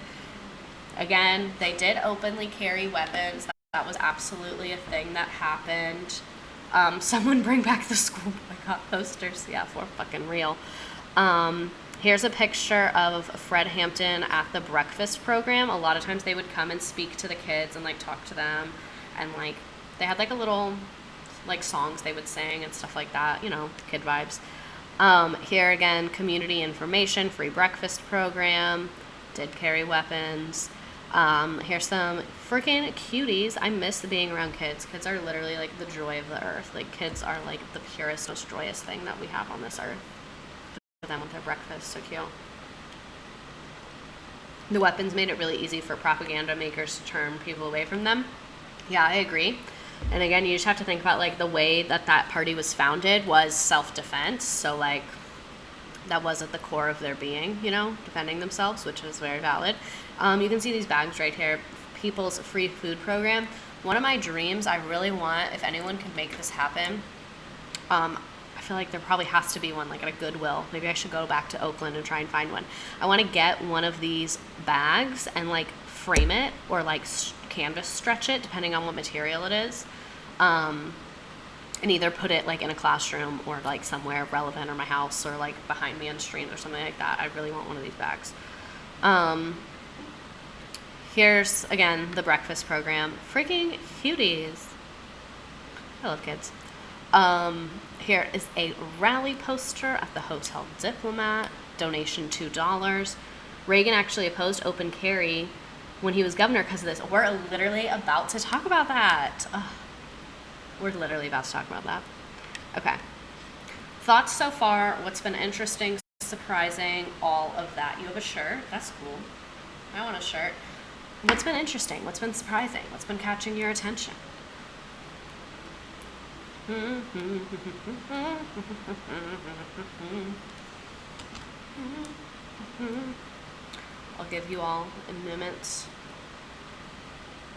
Again, they did openly carry weapons. That was absolutely a thing that happened. Someone bring back the school boycott posters. Yeah, for fucking real. Here's a picture of Fred Hampton at the breakfast program. A lot of times they would come and speak to the kids and like talk to them, and like they had like a little like songs they would sing and stuff like that, you know, kid vibes. Here again, community information, free breakfast program, did carry weapons. Here's some freaking cuties. I miss being around kids. Kids are literally like the joy of the earth. Like kids are like the purest, most joyous thing that we have on this earth. For them with their breakfast, so cute. The weapons made it really easy for propaganda makers to turn people away from them. Yeah, I agree. And again, you just have to think about like the way that that party was founded was self-defense. So like that was at the core of their being, you know, defending themselves, which is very valid. You can see these bags right here, People's Free Food Program. One of my dreams, I really want, if anyone can make this happen, I feel like there probably has to be one like at a Goodwill. Maybe I should go back to Oakland and try and find one. I want to get one of these bags and like frame it or like canvas stretch it, depending on what material it is, and either put it like in a classroom or like somewhere relevant or my house or like behind me on the street or something like that. I really want one of these bags. Here's again the breakfast program. Freaking cuties. I love kids. Here is a rally poster at the Hotel Diplomat. Donation $2. Reagan actually opposed open carry when he was governor because of this. We're literally about to talk about that. Ugh. We're literally about to talk about that. Okay. Thoughts so far? What's been interesting, surprising, all of that? You have a shirt? That's cool. I want a shirt. What's been interesting? What's been surprising? What's been catching your attention? I'll give you all a moment.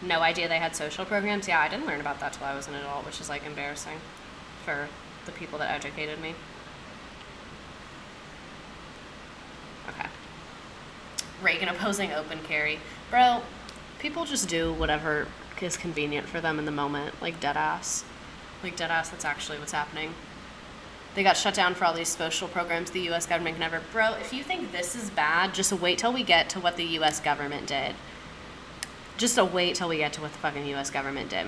No idea they had social programs. Yeah, I didn't learn about that till I was an adult, which is like embarrassing for the people that educated me. Okay. Reagan opposing open carry. Bro, people just do whatever is convenient for them in the moment. Like dead ass. Like dead ass, that's actually what's happening. They got shut down for all these social programs the U.S. government can never. Bro, if you think this is bad, just wait till we get to what the U.S. government did. Just wait till we get to what the fucking U.S. government did.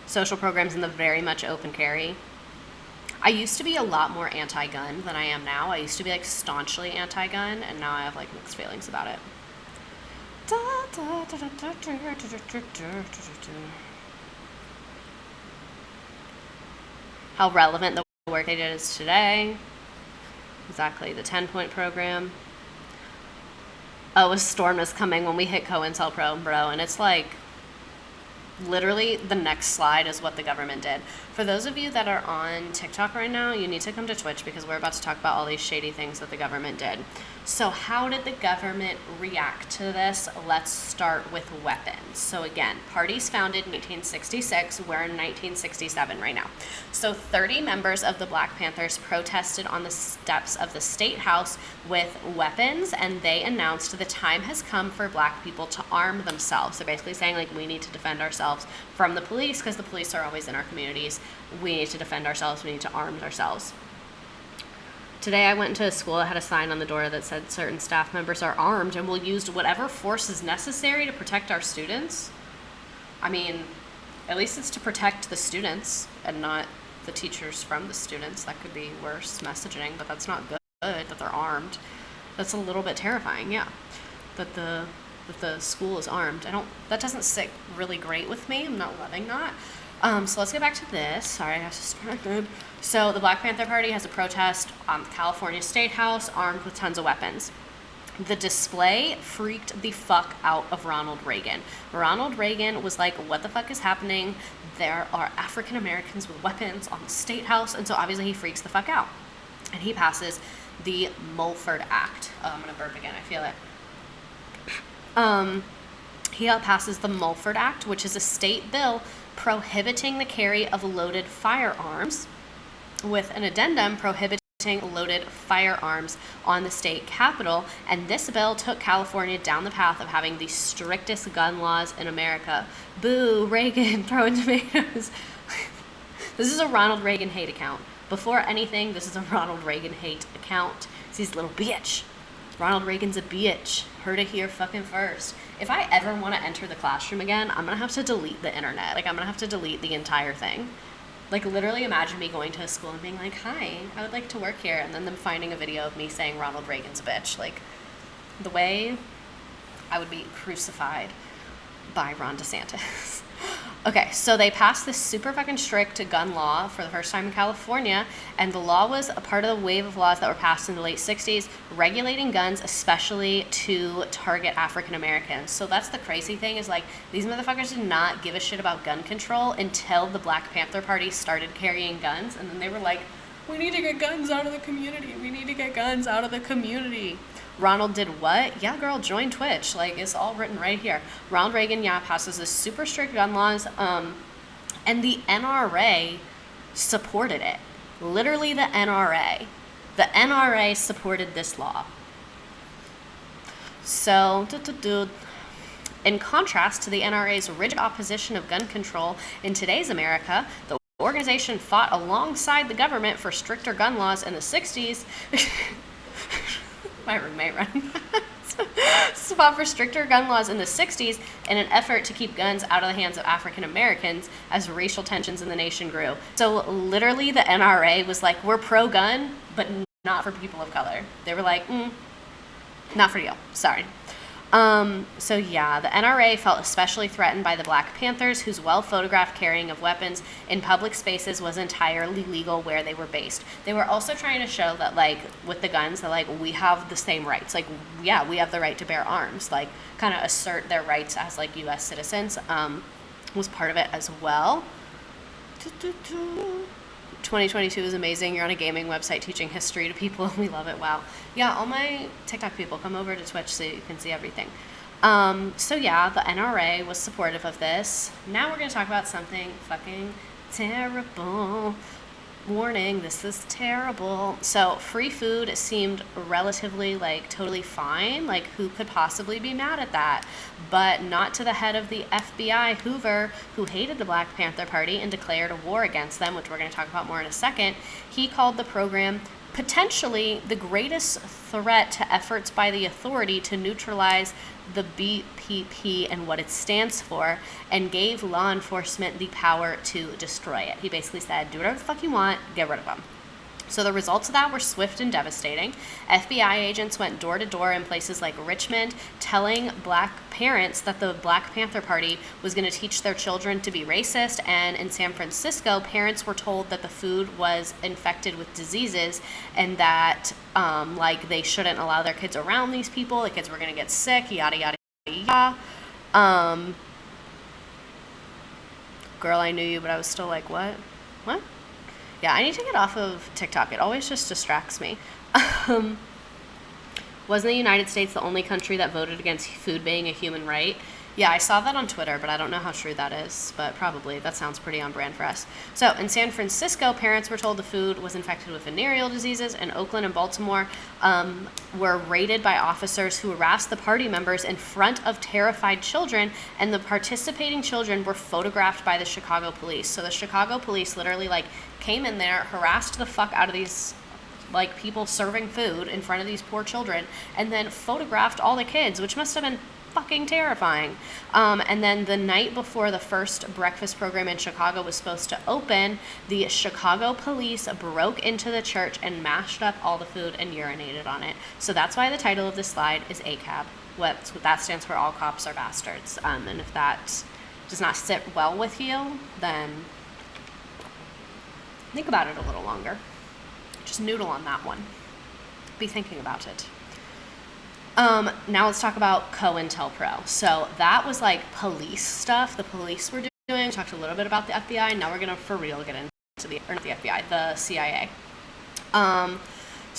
Social programs in the very much open carry. I used to be a lot more anti-gun than I am now. I used to be like staunchly anti-gun, and now I have like mixed feelings about it. How relevant the work they did is today. Exactly, the 10-point program. Oh, a storm is coming when we hit Cointelpro, bro, and it's like literally the next slide is what the government did. For those of you that are on TikTok right now, you need to come to Twitch because we're about to talk about all these shady things that the government did. So how did the government react to this? Let's start with weapons. So again, parties founded in 1966. We're in 1967 right now. So 30 members of the Black Panthers protested on the steps of the State House with weapons, and they announced the time has come for Black people to arm themselves. So basically saying like we need to defend ourselves from the police because the police are always in our communities. We need to defend ourselves. We need to arm ourselves. Today I went into a school that had a sign on the door that said certain staff members are armed and will use whatever force is necessary to protect our students. I mean, at least it's to protect the students and not the teachers from the students. That could be worse messaging, but that's not good that they're armed. That's a little bit terrifying, yeah. That the school is armed. That doesn't sit really great with me. I'm not loving that. So let's get back to this. Sorry, I got distracted. So the Black Panther Party has a protest on the California State House armed with tons of weapons. The display freaked the fuck out of Ronald Reagan. Ronald Reagan was like, what the fuck is happening? There are African Americans with weapons on the State House. And so obviously he freaks the fuck out. And he passes the Mulford Act. Oh, I'm going to burp again. I feel it. He passes the Mulford Act, which is a state bill prohibiting the carry of loaded firearms, with an addendum prohibiting loaded firearms on the state capitol, and this bill took California down the path of having the strictest gun laws in America. Boo, Reagan, throwing tomatoes. This is a Ronald Reagan hate account. Before anything, this is a Ronald Reagan hate account. He's a little bitch. Ronald Reagan's a bitch. Heard it here fucking first. If I ever want to enter the classroom again, I'm going to have to delete the internet. Like, I'm going to have to delete the entire thing. Like, literally imagine me going to a school and being like, hi, I would like to work here. And then them finding a video of me saying Ronald Reagan's a bitch. Like, the way I would be crucified by Ron DeSantis. Okay, so they passed this super fucking strict gun law for the first time in California, and the law was a part of the wave of laws that were passed in the late 60s, regulating guns, especially to target African Americans. So that's the crazy thing, is like, these motherfuckers did not give a shit about gun control until the Black Panther Party started carrying guns, and then they were like, we need to get guns out of the community. We need to get guns out of the community. Ronald did what? Yeah, girl, join Twitch. Like, it's all written right here. Ronald Reagan, passes this super strict gun laws, and the NRA supported it. Literally the NRA. The NRA supported this law. So, in contrast to the NRA's rigid opposition of gun control in today's America, the organization fought alongside the government for stricter gun laws in the 60s. My roommate ran fought for stricter gun laws in the 60s in an effort to keep guns out of the hands of African Americans as racial tensions in the nation grew. So literally the NRA was like, we're pro-gun, but not for people of color. They were like, not for you. Sorry. So yeah, the NRA felt especially threatened by the Black Panthers, whose well-photographed carrying of weapons in public spaces was entirely legal where they were based. They were also trying to show that, like, with the guns, that, like, we have the same rights. Like, yeah, we have the right to bear arms. Like, kind of assert their rights as, like, U.S. citizens, was part of it as well. 2022 is amazing. You're on a gaming website teaching history to people. We love it. Wow. Yeah, all my TikTok people, come over to Twitch so you can see everything. So yeah, the NRA was supportive of this. Now we're going to talk about something fucking terrible. Warning, this is terrible. So free food seemed relatively, like, totally fine. Like, who could possibly be mad at that? But not to the head of the FBI, Hoover, who hated the Black Panther Party and declared a war against them, which we're going to talk about more in a second. He called the program potentially the greatest threat to efforts by the authority to neutralize the BPP and what it stands for, and gave law enforcement the power to destroy it. He basically said, do whatever the fuck you want, get rid of them. So the results of that were swift and devastating. FBI agents went door to door in places like Richmond, telling Black parents that the Black Panther Party was going to teach their children to be racist. And in San Francisco, parents were told that the food was infected with diseases and that, like, they shouldn't allow their kids around these people. The kids were going to get sick, yada, yada, yada. Girl, I knew you, but I was still like, what? What? Yeah, I need to get off of TikTok. It always just distracts me. Wasn't the United States the only country that voted against food being a human right? Yeah, I saw that on Twitter, but I don't know how true that is, but probably. That sounds pretty on brand for us. So in San Francisco, parents were told the food was infected with venereal diseases, and Oakland and Baltimore were raided by officers who harassed the party members in front of terrified children, and the participating children were photographed by the Chicago police. So the Chicago police literally, like, came in there, harassed the fuck out of these, like, people serving food in front of these poor children, and then photographed all the kids, which must have been fucking terrifying. And then the night before the first breakfast program in Chicago was supposed to open, the Chicago police broke into the church and mashed up all the food and urinated on it. So that's why the title of this slide is ACAB. What that stands for, all cops are bastards. And if that does not sit well with you, then think about it a little longer. Just noodle on that one. Be thinking about it. Now let's talk about Cointelpro. So that was, like, police stuff the police were doing. We talked a little bit about the FBI. Now we're going to, for real, get into the, or not the FBI, the CIA.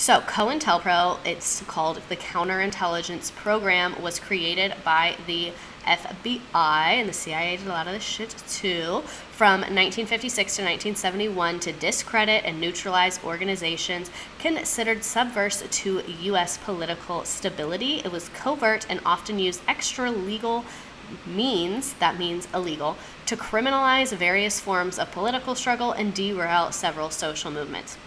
So COINTELPRO, it's called the Counterintelligence Program, was created by the FBI, and the CIA did a lot of this shit too, from 1956 to 1971 to discredit and neutralize organizations considered subversive to U.S. political stability. It was covert and often used extra legal means, that means illegal, to criminalize various forms of political struggle and derail several social movements.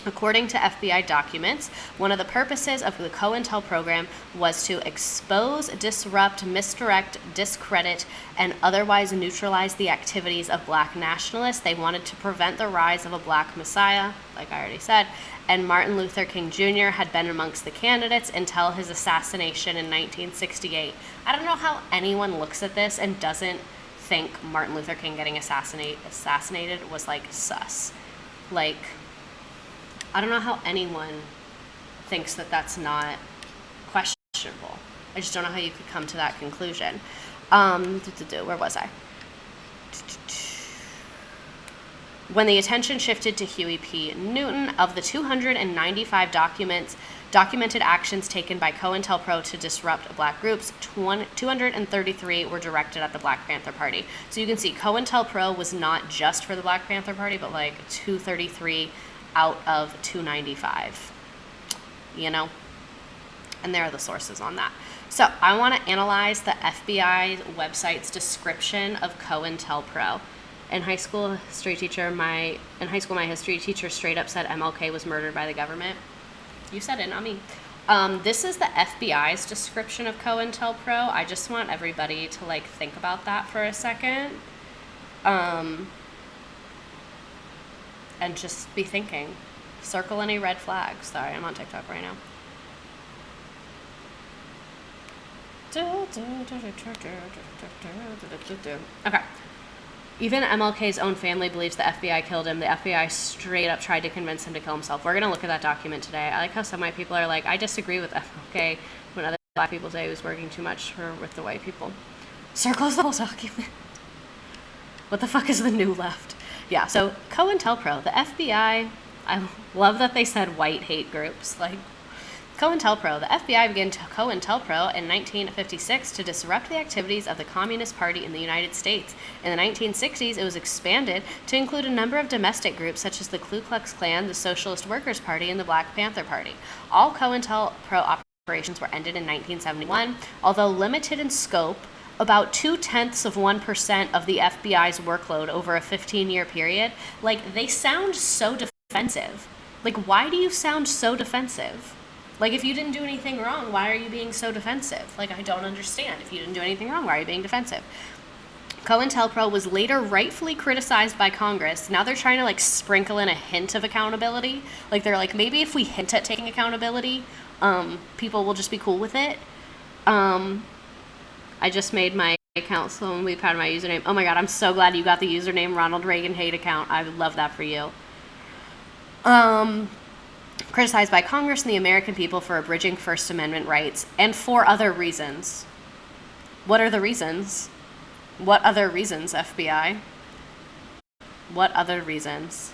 According to FBI documents, one of the purposes of the COINTEL program was to expose, disrupt, misdirect, discredit, and otherwise neutralize the activities of black nationalists. They wanted to prevent the rise of a black messiah, like I already said, and Martin Luther King Jr. had been amongst the candidates until his assassination in 1968. I don't know how anyone looks at this and doesn't think Martin Luther King getting assassinated was like sus. Like, I don't know how anyone thinks that that's not questionable. I just don't know how you could come to that conclusion. Where was I? When the attention shifted to Huey P. Newton, of the 295 documented actions taken by COINTELPRO to disrupt black groups, 233 were directed at the Black Panther Party. So you can see COINTELPRO was not just for the Black Panther Party, but like 233 out of 295, you know? And there are the sources on that. So I want to analyze the FBI website's description of COINTELPRO. In high school, my history teacher straight up said MLK was murdered by the government. You said it, not me. This is the FBI's description of COINTELPRO. I just want everybody to like think about that for a second. And just be thinking. Circle any red flags. Sorry, I'm on TikTok right now. Okay. Even MLK's own family believes the FBI killed him. The FBI straight up tried to convince him to kill himself. We're going to look at that document today. I like how some white people are like, I disagree with MLK, when other black people say he was working too much with the white people. Circles the whole document. What the fuck is the new left? Yeah, so COINTELPRO, the FBI, I love that they said white hate groups. Like, COINTELPRO, the FBI began COINTELPRO in 1956 to disrupt the activities of the Communist Party in the United States. In the 1960s, it was expanded to include a number of domestic groups such as the Ku Klux Klan, the Socialist Workers' Party, and the Black Panther Party. All COINTELPRO operations were ended in 1971, although limited in scope. About 0.2% of the FBI's workload over a 15-year period. Like, they sound so defensive. Like, why do you sound so defensive? Like, if you didn't do anything wrong, why are you being so defensive? Like, I don't understand. If you didn't do anything wrong, why are you being defensive? COINTELPRO was later rightfully criticized by Congress. Now they're trying to, like, sprinkle in a hint of accountability. Like, they're like, maybe if we hint at taking accountability, people will just be cool with it. I just made my account, so I'm proud of my username. Oh my god, I'm so glad you got the username Ronald Reagan Hate account. I would love that for you. Criticized by Congress and the American people for abridging First Amendment rights and for other reasons. What are the reasons? What other reasons, FBI? What other reasons?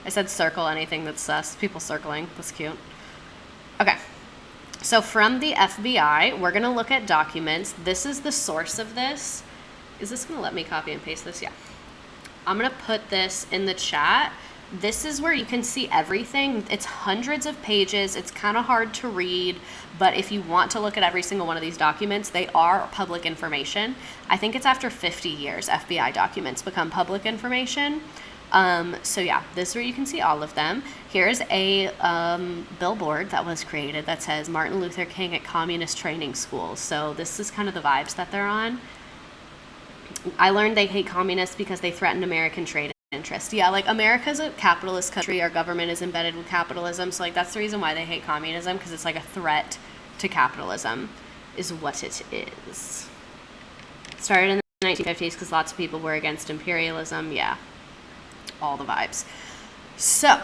I said circle anything that's sus. People circling. That's cute. Okay. So from the FBI, we're going to look at documents. This is the source of this. Is this going to let me copy and paste this? Yeah. I'm going to put this in the chat. This is where you can see everything. It's hundreds of pages. It's kind of hard to read, but if you want to look at every single one of these documents, they are public information. I think it's after 50 years FBI documents become public information. So yeah, this is where you can see all of them. Here's a billboard that was created that says Martin Luther King at Communist Training School. So this is kind of the vibes that they're on. I learned they hate communists because they threaten American trade interest. Yeah, like America's a capitalist country. Our government is embedded with capitalism. So like that's the reason why they hate communism, because it's like a threat to capitalism is what it is. It started in the 1950s because lots of people were against imperialism. Yeah, all the vibes. So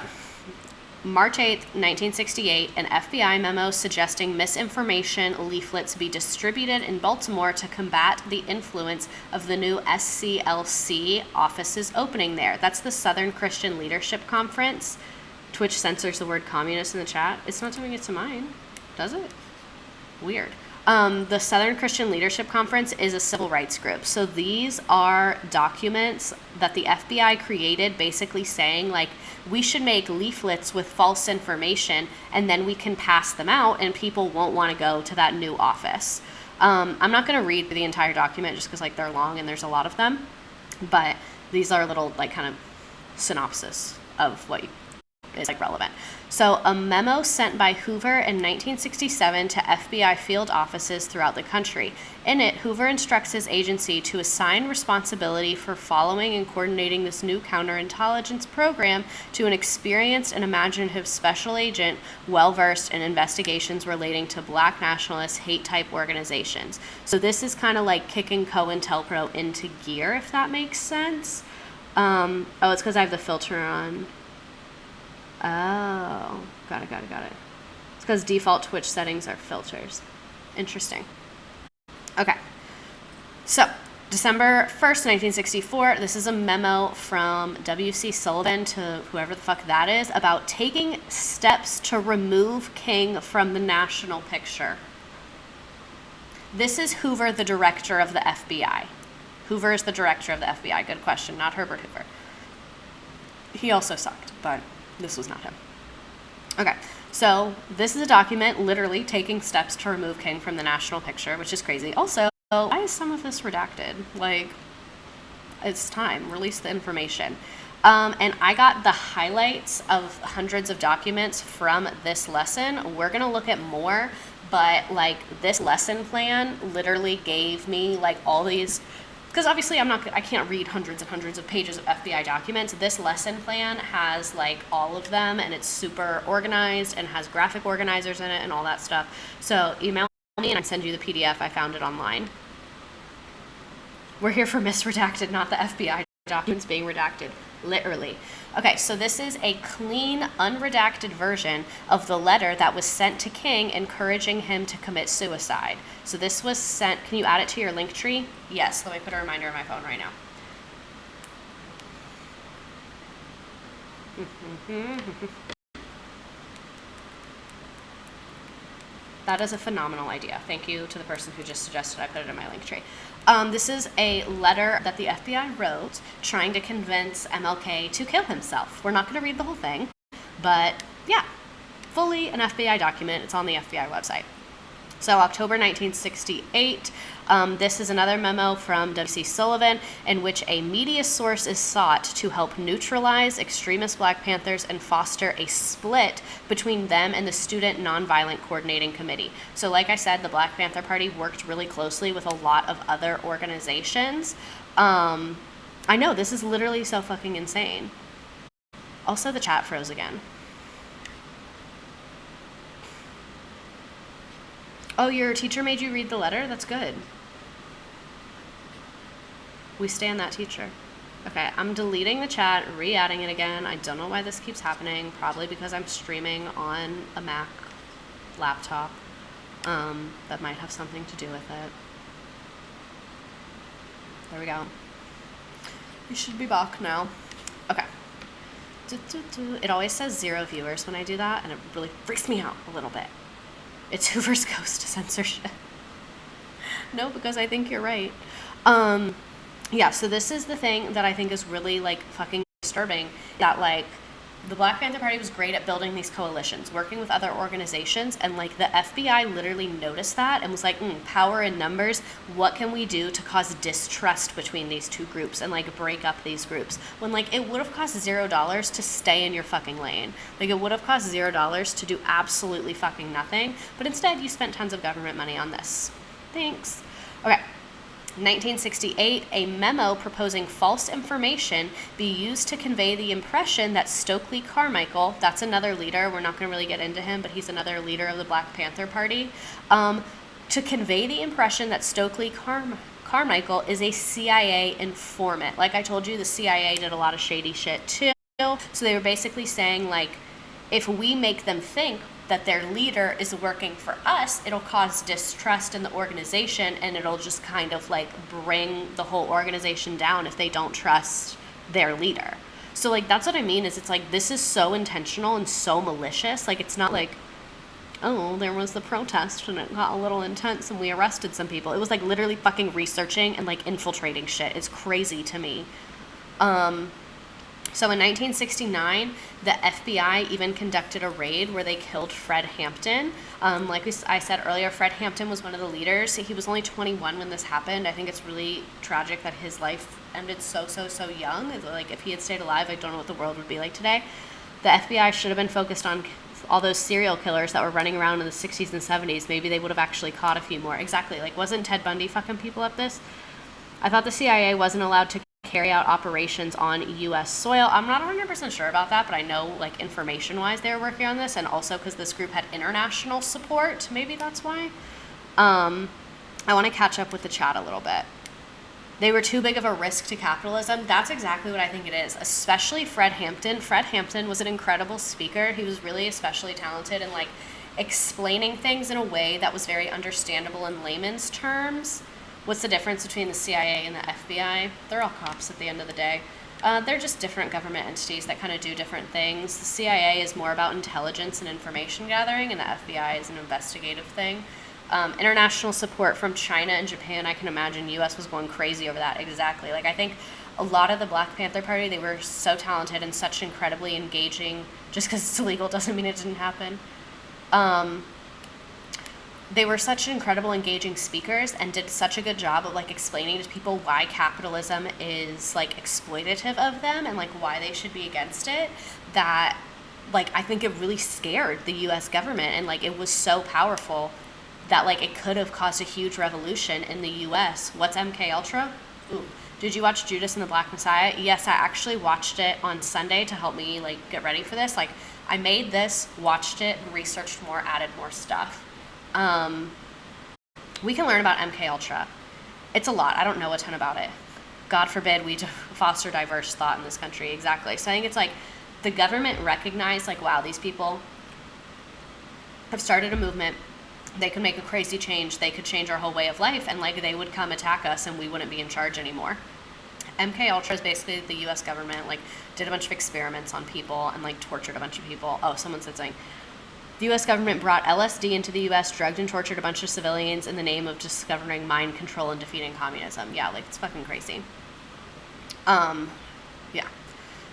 March 8th, 1968, an FBI memo suggesting misinformation leaflets be distributed in Baltimore to combat the influence of the new SCLC offices opening there. That's the Southern Christian Leadership Conference. Twitch censors the word communist in the chat. It's not doing it to mine, does it? Weird. The Southern Christian Leadership Conference is a civil rights group. So these are documents that the FBI created basically saying, like, we should make leaflets with false information and then we can pass them out and people won't want to go to that new office. I'm not going to read the entire document just because, like, they're long and there's a lot of them. But these are little, like, kind of synopsis of what is, like, relevant. So a memo sent by Hoover in 1967 to FBI field offices throughout the country. In it, Hoover instructs his agency to assign responsibility for following and coordinating this new counterintelligence program to an experienced and imaginative special agent well-versed in investigations relating to Black nationalist hate-type organizations. So this is kind of like kicking Cointelpro into gear, if that makes sense. Oh, it's because I have the filter on. Oh, got it. It's because default Twitch settings are filters. Interesting. Okay. So, December 1st, 1964, this is a memo from W.C. Sullivan to whoever the fuck that is about taking steps to remove King from the national picture. This is Hoover, the director of the FBI. Hoover is the director of the FBI. Good question, not Herbert Hoover. He also sucked, but this was not him. Okay, so this is a document literally taking steps to remove King from the national picture, which is crazy. Also, why is some of this redacted? Like, it's time. Release the information. And I got the highlights of hundreds of documents from this lesson. We're going to look at more, but, like, this lesson plan literally gave me, like, all these... Because obviously I can't read hundreds and hundreds of pages of FBI documents. This lesson plan has, like, all of them, and it's super organized and has graphic organizers in it and all that stuff. So email me and I send you the PDF. I found it online. We're here for misredacted, not the FBI documents being redacted, literally. Okay, so this is a clean, unredacted version of the letter that was sent to King encouraging him to commit suicide. So this was sent, can you add it to your link tree? Yes, let me put a reminder on my phone right now. That is a phenomenal idea. Thank you to the person who just suggested I put it in my link tree. This is a letter that the FBI wrote trying to convince MLK to kill himself. We're not going to read the whole thing, but yeah, fully an FBI document. It's on the FBI website. So October 1968, this is another memo from W.C. Sullivan in which a media source is sought to help neutralize extremist Black Panthers and foster a split between them and the Student Nonviolent Coordinating Committee. So like I said, the Black Panther Party worked really closely with a lot of other organizations. I know, this is literally so fucking insane. Also, the chat froze again. Oh, your teacher made you read the letter? That's good. We stand that teacher. Okay, I'm deleting the chat, re-adding it again. I don't know why this keeps happening. Probably because I'm streaming on a Mac laptop. That might have something to do with it. There we go. You should be back now. Okay. It always says 0 viewers when I do that, and it really freaks me out a little bit. It's Hoover's ghost censorship. No, because I think you're right. Yeah, so this is the thing that I think is really, like, fucking disturbing, that, like, the Black Panther Party was great at building these coalitions, working with other organizations, and, like, the FBI literally noticed that and was like, power in numbers, what can we do to cause distrust between these two groups and, like, break up these groups? When, like, it would have cost $0 to stay in your fucking lane. Like, it would have cost $0 to do absolutely fucking nothing, but instead you spent tons of government money on this. Thanks. Okay. 1968, a memo proposing false information be used to convey the impression that Stokely Carmichael, that's another leader, we're not going to really get into him, but he's another leader of the Black Panther Party, to convey the impression that Stokely Carmichael is a CIA informant. Like I told you, the CIA did a lot of shady shit too, so they were basically saying, like, if we make them think that their leader is working for us, it'll cause distrust in the organization, and it'll just kind of, like, bring the whole organization down if they don't trust their leader. So, like, that's what I mean is it's like, this is so intentional and so malicious. Like, it's not like, oh, there was the protest and it got a little intense and we arrested some people. It was like literally fucking researching and like infiltrating shit. It's crazy to me. So in 1969, the FBI even conducted a raid where they killed Fred Hampton. I said earlier, Fred Hampton was one of the leaders. He was only 21 when this happened. I think it's really tragic that his life ended so young. Like, if he had stayed alive, I don't know what the world would be like today. The FBI should have been focused on all those serial killers that were running around in the 60s and 70s. Maybe they would have actually caught a few more. Exactly. Like, wasn't Ted Bundy fucking people up this? I thought the CIA wasn't allowed to carry out operations on U.S. soil. I'm not 100% sure about that, but I know, like, information-wise they were working on this, and also because this group had international support. Maybe that's why. I want to catch up with the chat a little bit. They were too big of a risk to capitalism. That's exactly what I think it is, especially Fred Hampton. Fred Hampton was an incredible speaker. He was really especially talented in, like, explaining things in a way that was very understandable in layman's terms. What's the difference between the CIA and the FBI? They're all cops at the end of the day. They're just different government entities that kind of do different things. The CIA is more about intelligence and information gathering, and the FBI is an investigative thing. International support from China and Japan, I can imagine U.S. was going crazy over that. Exactly. Like, I think a lot of the Black Panther Party, they were so talented and such incredibly engaging. Just because it's illegal doesn't mean it didn't happen. They were such incredible engaging speakers and did such a good job of, like, explaining to people why capitalism is, like, exploitative of them and, like, why they should be against it, that, like, I think it really scared the U.S. government, and, like, it was so powerful that, like, it could have caused a huge revolution in the U.S. What's MK Ultra? Ooh. Did you watch Judas and the Black Messiah? Yes, I actually watched it on Sunday to help me, like, get ready for this. Like, I made this, watched it, researched more, added more stuff. We can learn about MK Ultra. It's a lot. I don't know a ton about it. God forbid we foster diverse thought in this country. Exactly. So I think it's like the government recognized, like, wow, these people have started a movement. They could make a crazy change. They could change our whole way of life, and, like, they would come attack us and we wouldn't be in charge anymore. MK Ultra is basically the U.S. government, like, did a bunch of experiments on people and, like, tortured a bunch of people. Oh, someone said something. The U.S. government brought LSD into the U.S., drugged and tortured a bunch of civilians in the name of discovering mind control and defeating communism. Yeah, like, it's fucking crazy. Yeah.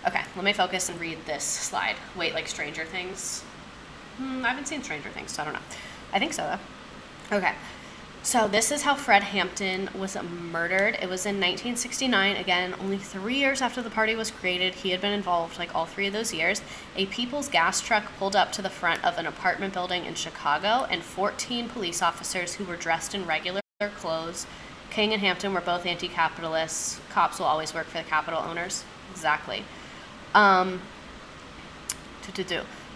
Okay, let me focus and read this slide. Wait, like Stranger Things? I haven't seen Stranger Things, so I don't know. I think so, though. Okay. So this is how Fred Hampton was murdered. It was in 1969. Again, only 3 years after the party was created. He had been involved, like, all 3 of those years. A People's Gas truck pulled up to the front of an apartment building in Chicago, and 14 police officers who were dressed in regular clothes. King and Hampton were both anti-capitalists. Cops will always work for the capital owners. Exactly.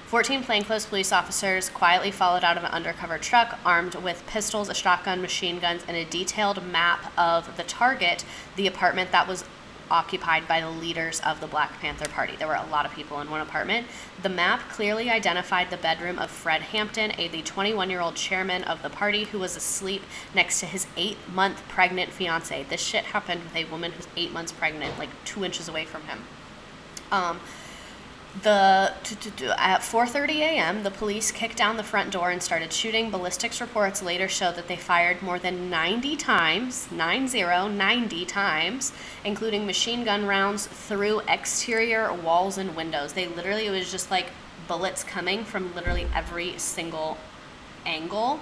14 plainclothes police officers quietly followed out of an undercover truck, armed with pistols, a shotgun, machine guns, and a detailed map of the target, the apartment that was occupied by the leaders of the Black Panther Party. There were a lot of people in one apartment. The map clearly identified the bedroom of Fred Hampton, the 21-year-old chairman of the party, who was asleep next to his 8-month pregnant fiance. This shit happened with a woman who's 8 months pregnant, like 2 inches away from him. At 4:30 a.m., the police kicked down the front door and started shooting. Ballistics reports later showed that they fired more than 90 times, 90 times, including machine gun rounds through exterior walls and windows. It was just like bullets coming from literally every single angle,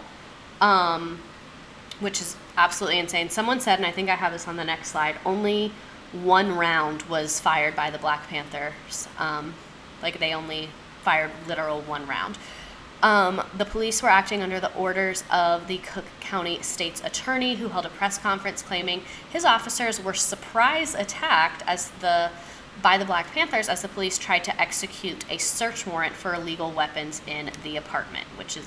which is absolutely insane. Someone said, and I think I have this on the next slide, only 1 round was fired by the Black Panthers. Like, they only fired literal 1 round. The police were acting under the orders of the Cook County State's attorney, who held a press conference claiming his officers were surprise attacked by the Black Panthers as the police tried to execute a search warrant for illegal weapons in the apartment, which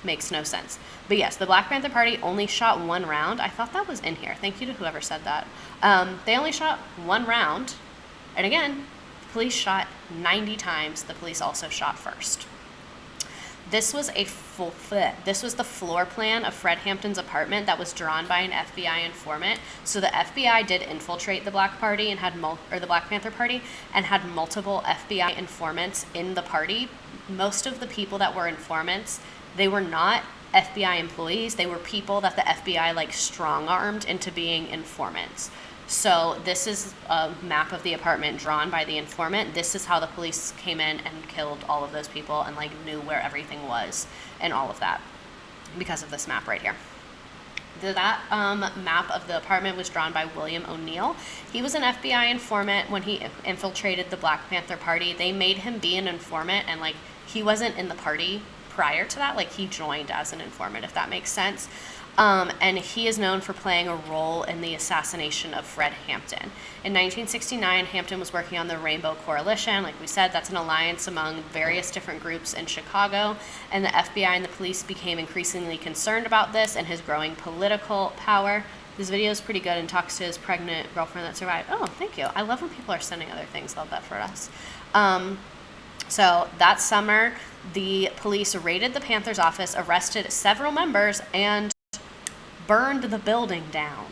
makes no sense. But yes, the Black Panther Party only shot 1 round. I thought that was in here. Thank you to whoever said that. They only shot 1 round. And again, police shot 90 times. The police also shot first. This was the floor plan of Fred Hampton's apartment that was drawn by an FBI informant. So the FBI did infiltrate the Black Party and had the Black Panther Party and had multiple FBI informants in the party. Most of the people that were informants, they were not FBI employees. They were people that the FBI like strong-armed into being informants. So this is a map of the apartment drawn by the informant. This is how the police came in and killed all of those people and like knew where everything was and all of that because of this map right here. That map of the apartment was drawn by William O'Neill. He was an FBI informant when he infiltrated the Black Panther Party. They made him be an informant, and like he wasn't in the party prior to that. Like he joined as an informant, if that makes sense. And he is known for playing a role in the assassination of Fred Hampton. In 1969, Hampton was working on the Rainbow Coalition. Like we said, that's an alliance among various different groups in Chicago, and the FBI and the police became increasingly concerned about this and his growing political power. This video is pretty good and talks to his pregnant girlfriend that survived. Oh, thank you. I love when people are sending other things. Love that for us. So that summer, the police raided the Panthers office, arrested several members, and burned the building down.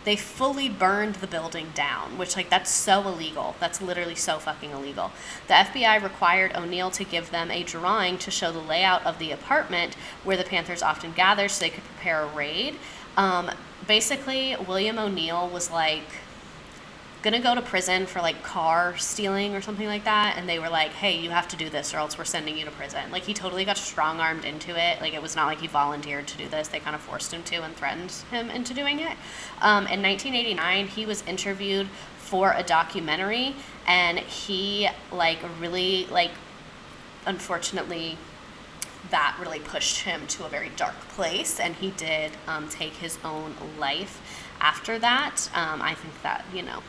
They fully burned the building down, which like that's so illegal. That's literally so fucking illegal. The FBI required O'Neill to give them a drawing to show the layout of the apartment where the Panthers often gathered so they could prepare a raid. Basically, William O'Neill was like gonna go to prison for like car stealing or something like that, and they were like, hey, you have to do this or else we're sending you to prison. Like he totally got strong-armed into it. Like it was not like he volunteered to do this. They kind of forced him to and threatened him into doing it. In 1989, he was interviewed for a documentary, and he like really like unfortunately that really pushed him to a very dark place, and he did take his own life after that. I think that, you know,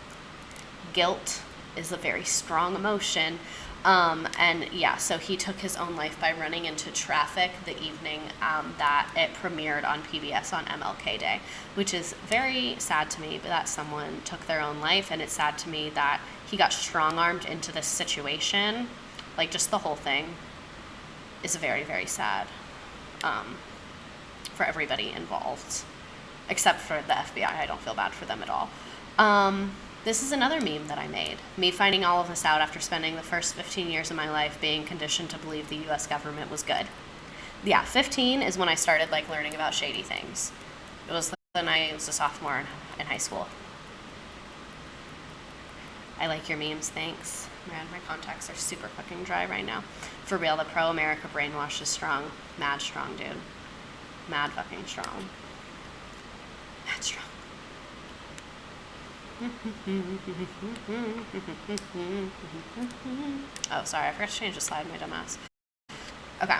guilt is a very strong emotion. And yeah, so he took his own life by running into traffic the evening that it premiered on PBS on MLK Day, which is very sad to me that someone took their own life, and it's sad to me that he got strong-armed into this situation. Like just the whole thing is very, very sad for everybody involved, except for the FBI. I don't feel bad for them at all. This is another meme that I made. Me finding all of this out after spending the first 15 years of my life being conditioned to believe the U.S. government was good. Yeah, 15 is when I started like learning about shady things. It was when I was a sophomore in high school. I like your memes, thanks. Man, my contacts are super fucking dry right now. For real, the pro-America brainwash is strong. Mad strong, dude. Mad fucking strong. Mad strong. Oh, sorry, I forgot to change the slide, my dumbass. Okay.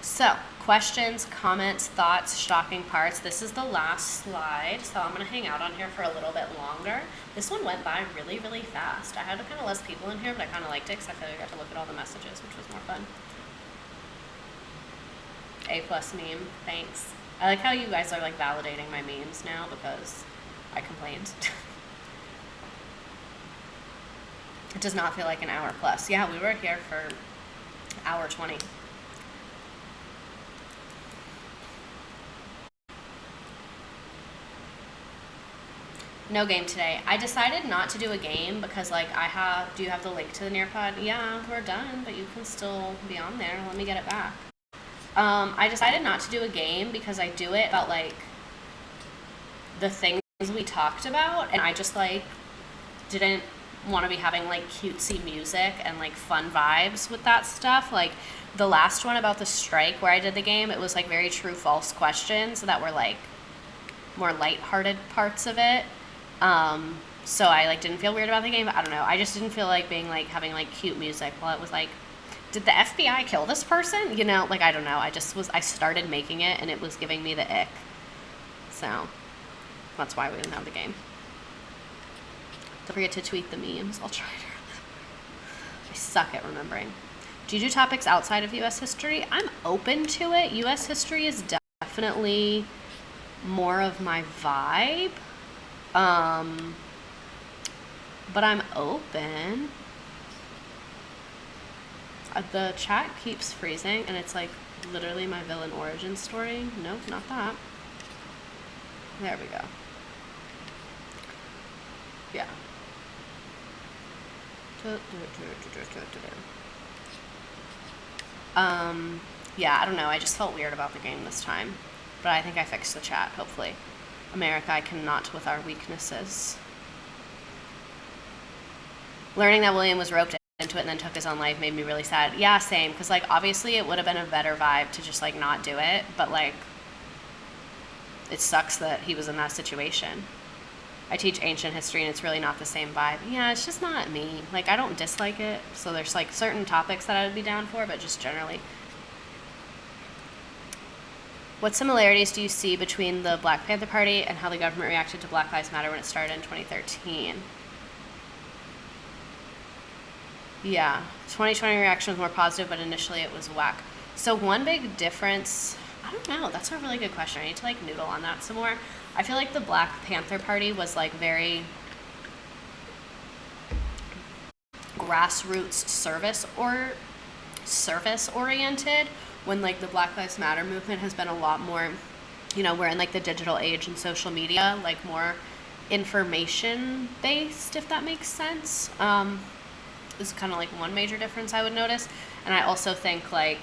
So, questions, comments, thoughts, shocking parts. This is the last slide, so I'm going to hang out on here for a little bit longer. This one went by really, really fast. I had kind of less people in here, but I kind of liked it because I feel like I got to look at all the messages, which was more fun. A+ meme, thanks. I like how you guys are like validating my memes now because I complained. It does not feel like an hour plus. Yeah, we were here for hour 20. No game today. I decided not to do a game because like do you have the link to the Nearpod? Yeah, we're done, but you can still be on there. Let me get it back. I decided not to do a game because I do it about like the things we talked about, and I just like didn't want to be having like cutesy music and like fun vibes with that stuff. Like the last one about the strike where I did the game, it was like very true false questions that were like more lighthearted parts of it. So I like didn't feel weird about the game. I don't know. I just didn't feel like being like having like cute music while it was like, did the FBI kill this person? You know, like, I don't know. I started making it and it was giving me the ick. So that's why we didn't have the game. Don't forget to tweet the memes. I'll try to remember. I suck at remembering. Do you do topics outside of U.S. history? I'm open to it. U.S. history is definitely more of my vibe. But I'm open. The chat keeps freezing, and it's like literally my villain origin story. Nope, not that. There we go. Yeah. Yeah, I don't know. I just felt weird about the game this time. But I think I fixed the chat, hopefully. America, I cannot with our weaknesses. Learning that William was roped into it and then took his own life made me really sad. Yeah, same. Because, like, obviously it would have been a better vibe to just, like, not do it. But, like, it sucks that he was in that situation. I teach ancient history and it's really not the same vibe. Yeah, it's just not me. Like, I don't dislike it. So there's, like, certain topics that I would be down for, but just generally. What similarities do you see between the Black Panther Party and how the government reacted to Black Lives Matter when it started in 2013? Yeah, 2020 reaction was more positive, but initially it was whack. So one big difference, I don't know, that's a really good question. I need to, like, noodle on that some more. I feel like the Black Panther Party was, like, very grassroots service oriented, when, like, the Black Lives Matter movement has been a lot more, you know, we're in, like, the digital age and social media, like, more information based, if that makes sense. This is kind of like one major difference I would notice. And I also think, like,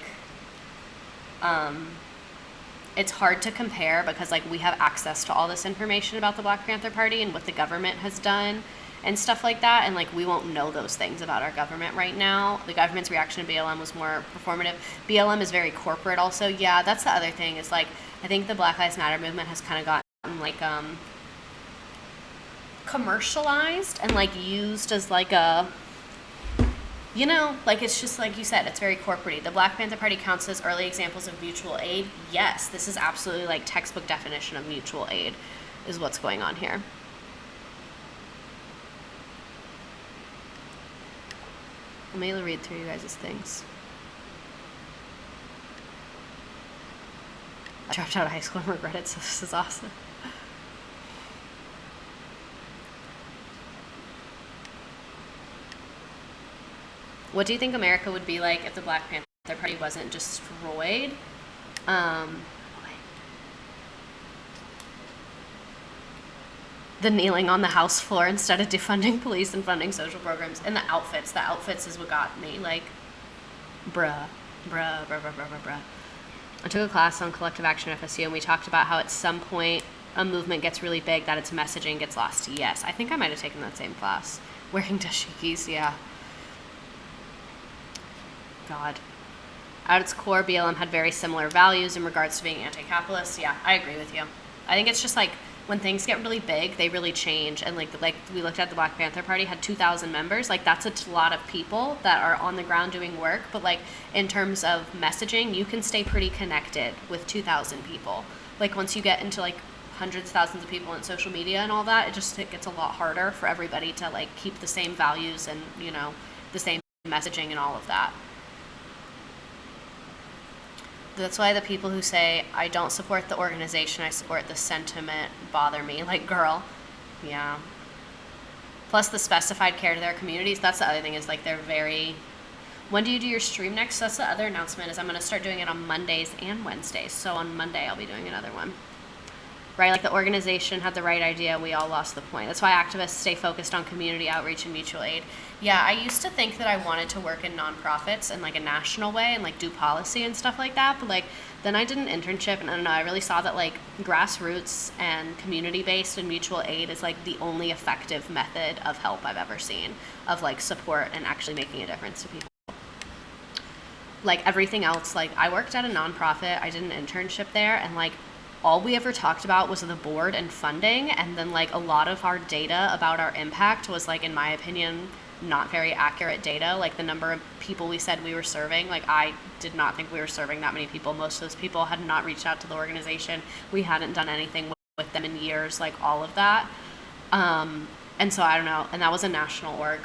it's hard to compare because, like, we have access to all this information about the Black Panther Party and what the government has done and stuff like that, and, like, we won't know those things about our government right now. The government's reaction to BLM was more performative. BLM is very corporate also. Yeah, that's the other thing, is, like, I think the Black Lives Matter movement has kind of gotten, like, commercialized and, like, used as, like, a, you know, like, it's just like you said, it's very corporate-y. The Black Panther Party counts as early examples of mutual aid. Yes, this is absolutely, like, textbook definition of mutual aid is what's going on here. Let me read through you guys' things. I dropped out of high school and regret it, so this is awesome. What do you think America would be like if the Black Panther Party wasn't destroyed? The kneeling on the House floor instead of defunding police and funding social programs. And the outfits is what got me. Like, bruh. I took a class on collective action at FSU, and we talked about how at some point a movement gets really big that its messaging gets lost. Yes, I think I might have taken that same class. Wearing dashikis, yeah. God. At its core, BLM had very similar values in regards to being anti-capitalist. Yeah, I agree with you. I think it's just, like, when things get really big, they really change. And, like we looked at the Black Panther Party had 2,000 members. Like, that's a lot of people that are on the ground doing work. But, like, in terms of messaging, you can stay pretty connected with 2,000 people. Like, once you get into, like, hundreds of thousands of people on social media and all that, it gets a lot harder for everybody to, like, keep the same values and, you know, the same messaging and all of that. That's why the people who say, I don't support the organization, I support the sentiment, bother me. Like, girl, yeah. Plus the specified care to their communities. That's the other thing, is, like, they're very... When do you do your stream next? So that's the other announcement, is I'm going to start doing it on Mondays and Wednesdays. So on Monday, I'll be doing another one. Right? Like, the organization had the right idea. We all lost the point. That's why activists stay focused on community outreach and mutual aid. Yeah, I used to think that I wanted to work in nonprofits in, like, a national way and, like, do policy and stuff like that. But, like, then I did an internship, and I don't know, I really saw that, like, grassroots and community-based and mutual aid is, like, the only effective method of help I've ever seen, of, like, support and actually making a difference to people. Like, everything else, like, I worked at a nonprofit, I did an internship there, and, like, all we ever talked about was the board and funding, and then, like, a lot of our data about our impact was, like, in my opinion, not very accurate data. Like, the number of people we said we were serving, like, I did not think we were serving that many people. Most of those people had not reached out to the organization. We hadn't done anything with them in years, like, all of that. And so I don't know, and that was a national org.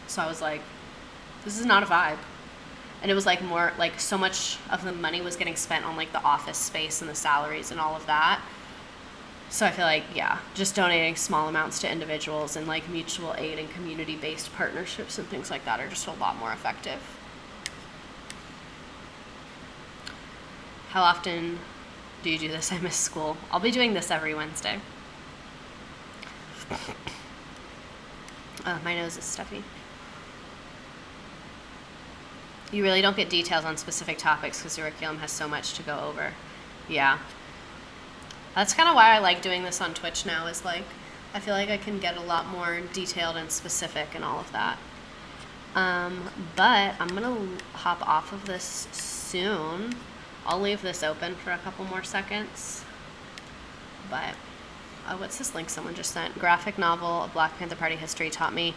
So I was like, this is not a vibe. And it was, like, more, like, so much of the money was getting spent on, like, the office space and the salaries and all of that. So I feel like, yeah, just donating small amounts to individuals and, like, mutual aid and community-based partnerships and things like that are just a lot more effective. How often do you do this? I miss school. I'll be doing this every Wednesday. My nose is stuffy. You really don't get details on specific topics because curriculum has so much to go over. Yeah. That's kind of why I like doing this on Twitch now, is like, I feel like I can get a lot more detailed and specific and all of that. But I'm gonna hop off of this soon. I'll leave this open for a couple more seconds. But, what's this link someone just sent? Graphic novel, A Black Panther Party History taught me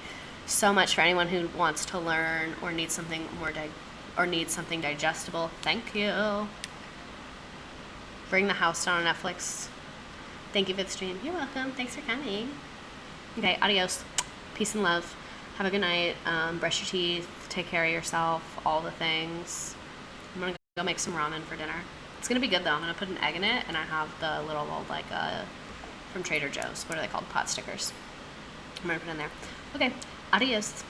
so much for anyone who wants to learn or needs something more needs something digestible. Thank you. Bring the House Down on Netflix. Thank you for the stream. You're welcome. Thanks for coming. Okay, adios. Peace and love. Have a good night. Brush your teeth. Take care of yourself. All the things. I'm gonna go make some ramen for dinner. It's gonna be good though. I'm gonna put an egg in it, and I have the little like from Trader Joe's. What are they called? Pot stickers. I'm gonna put in there. Okay. Adios.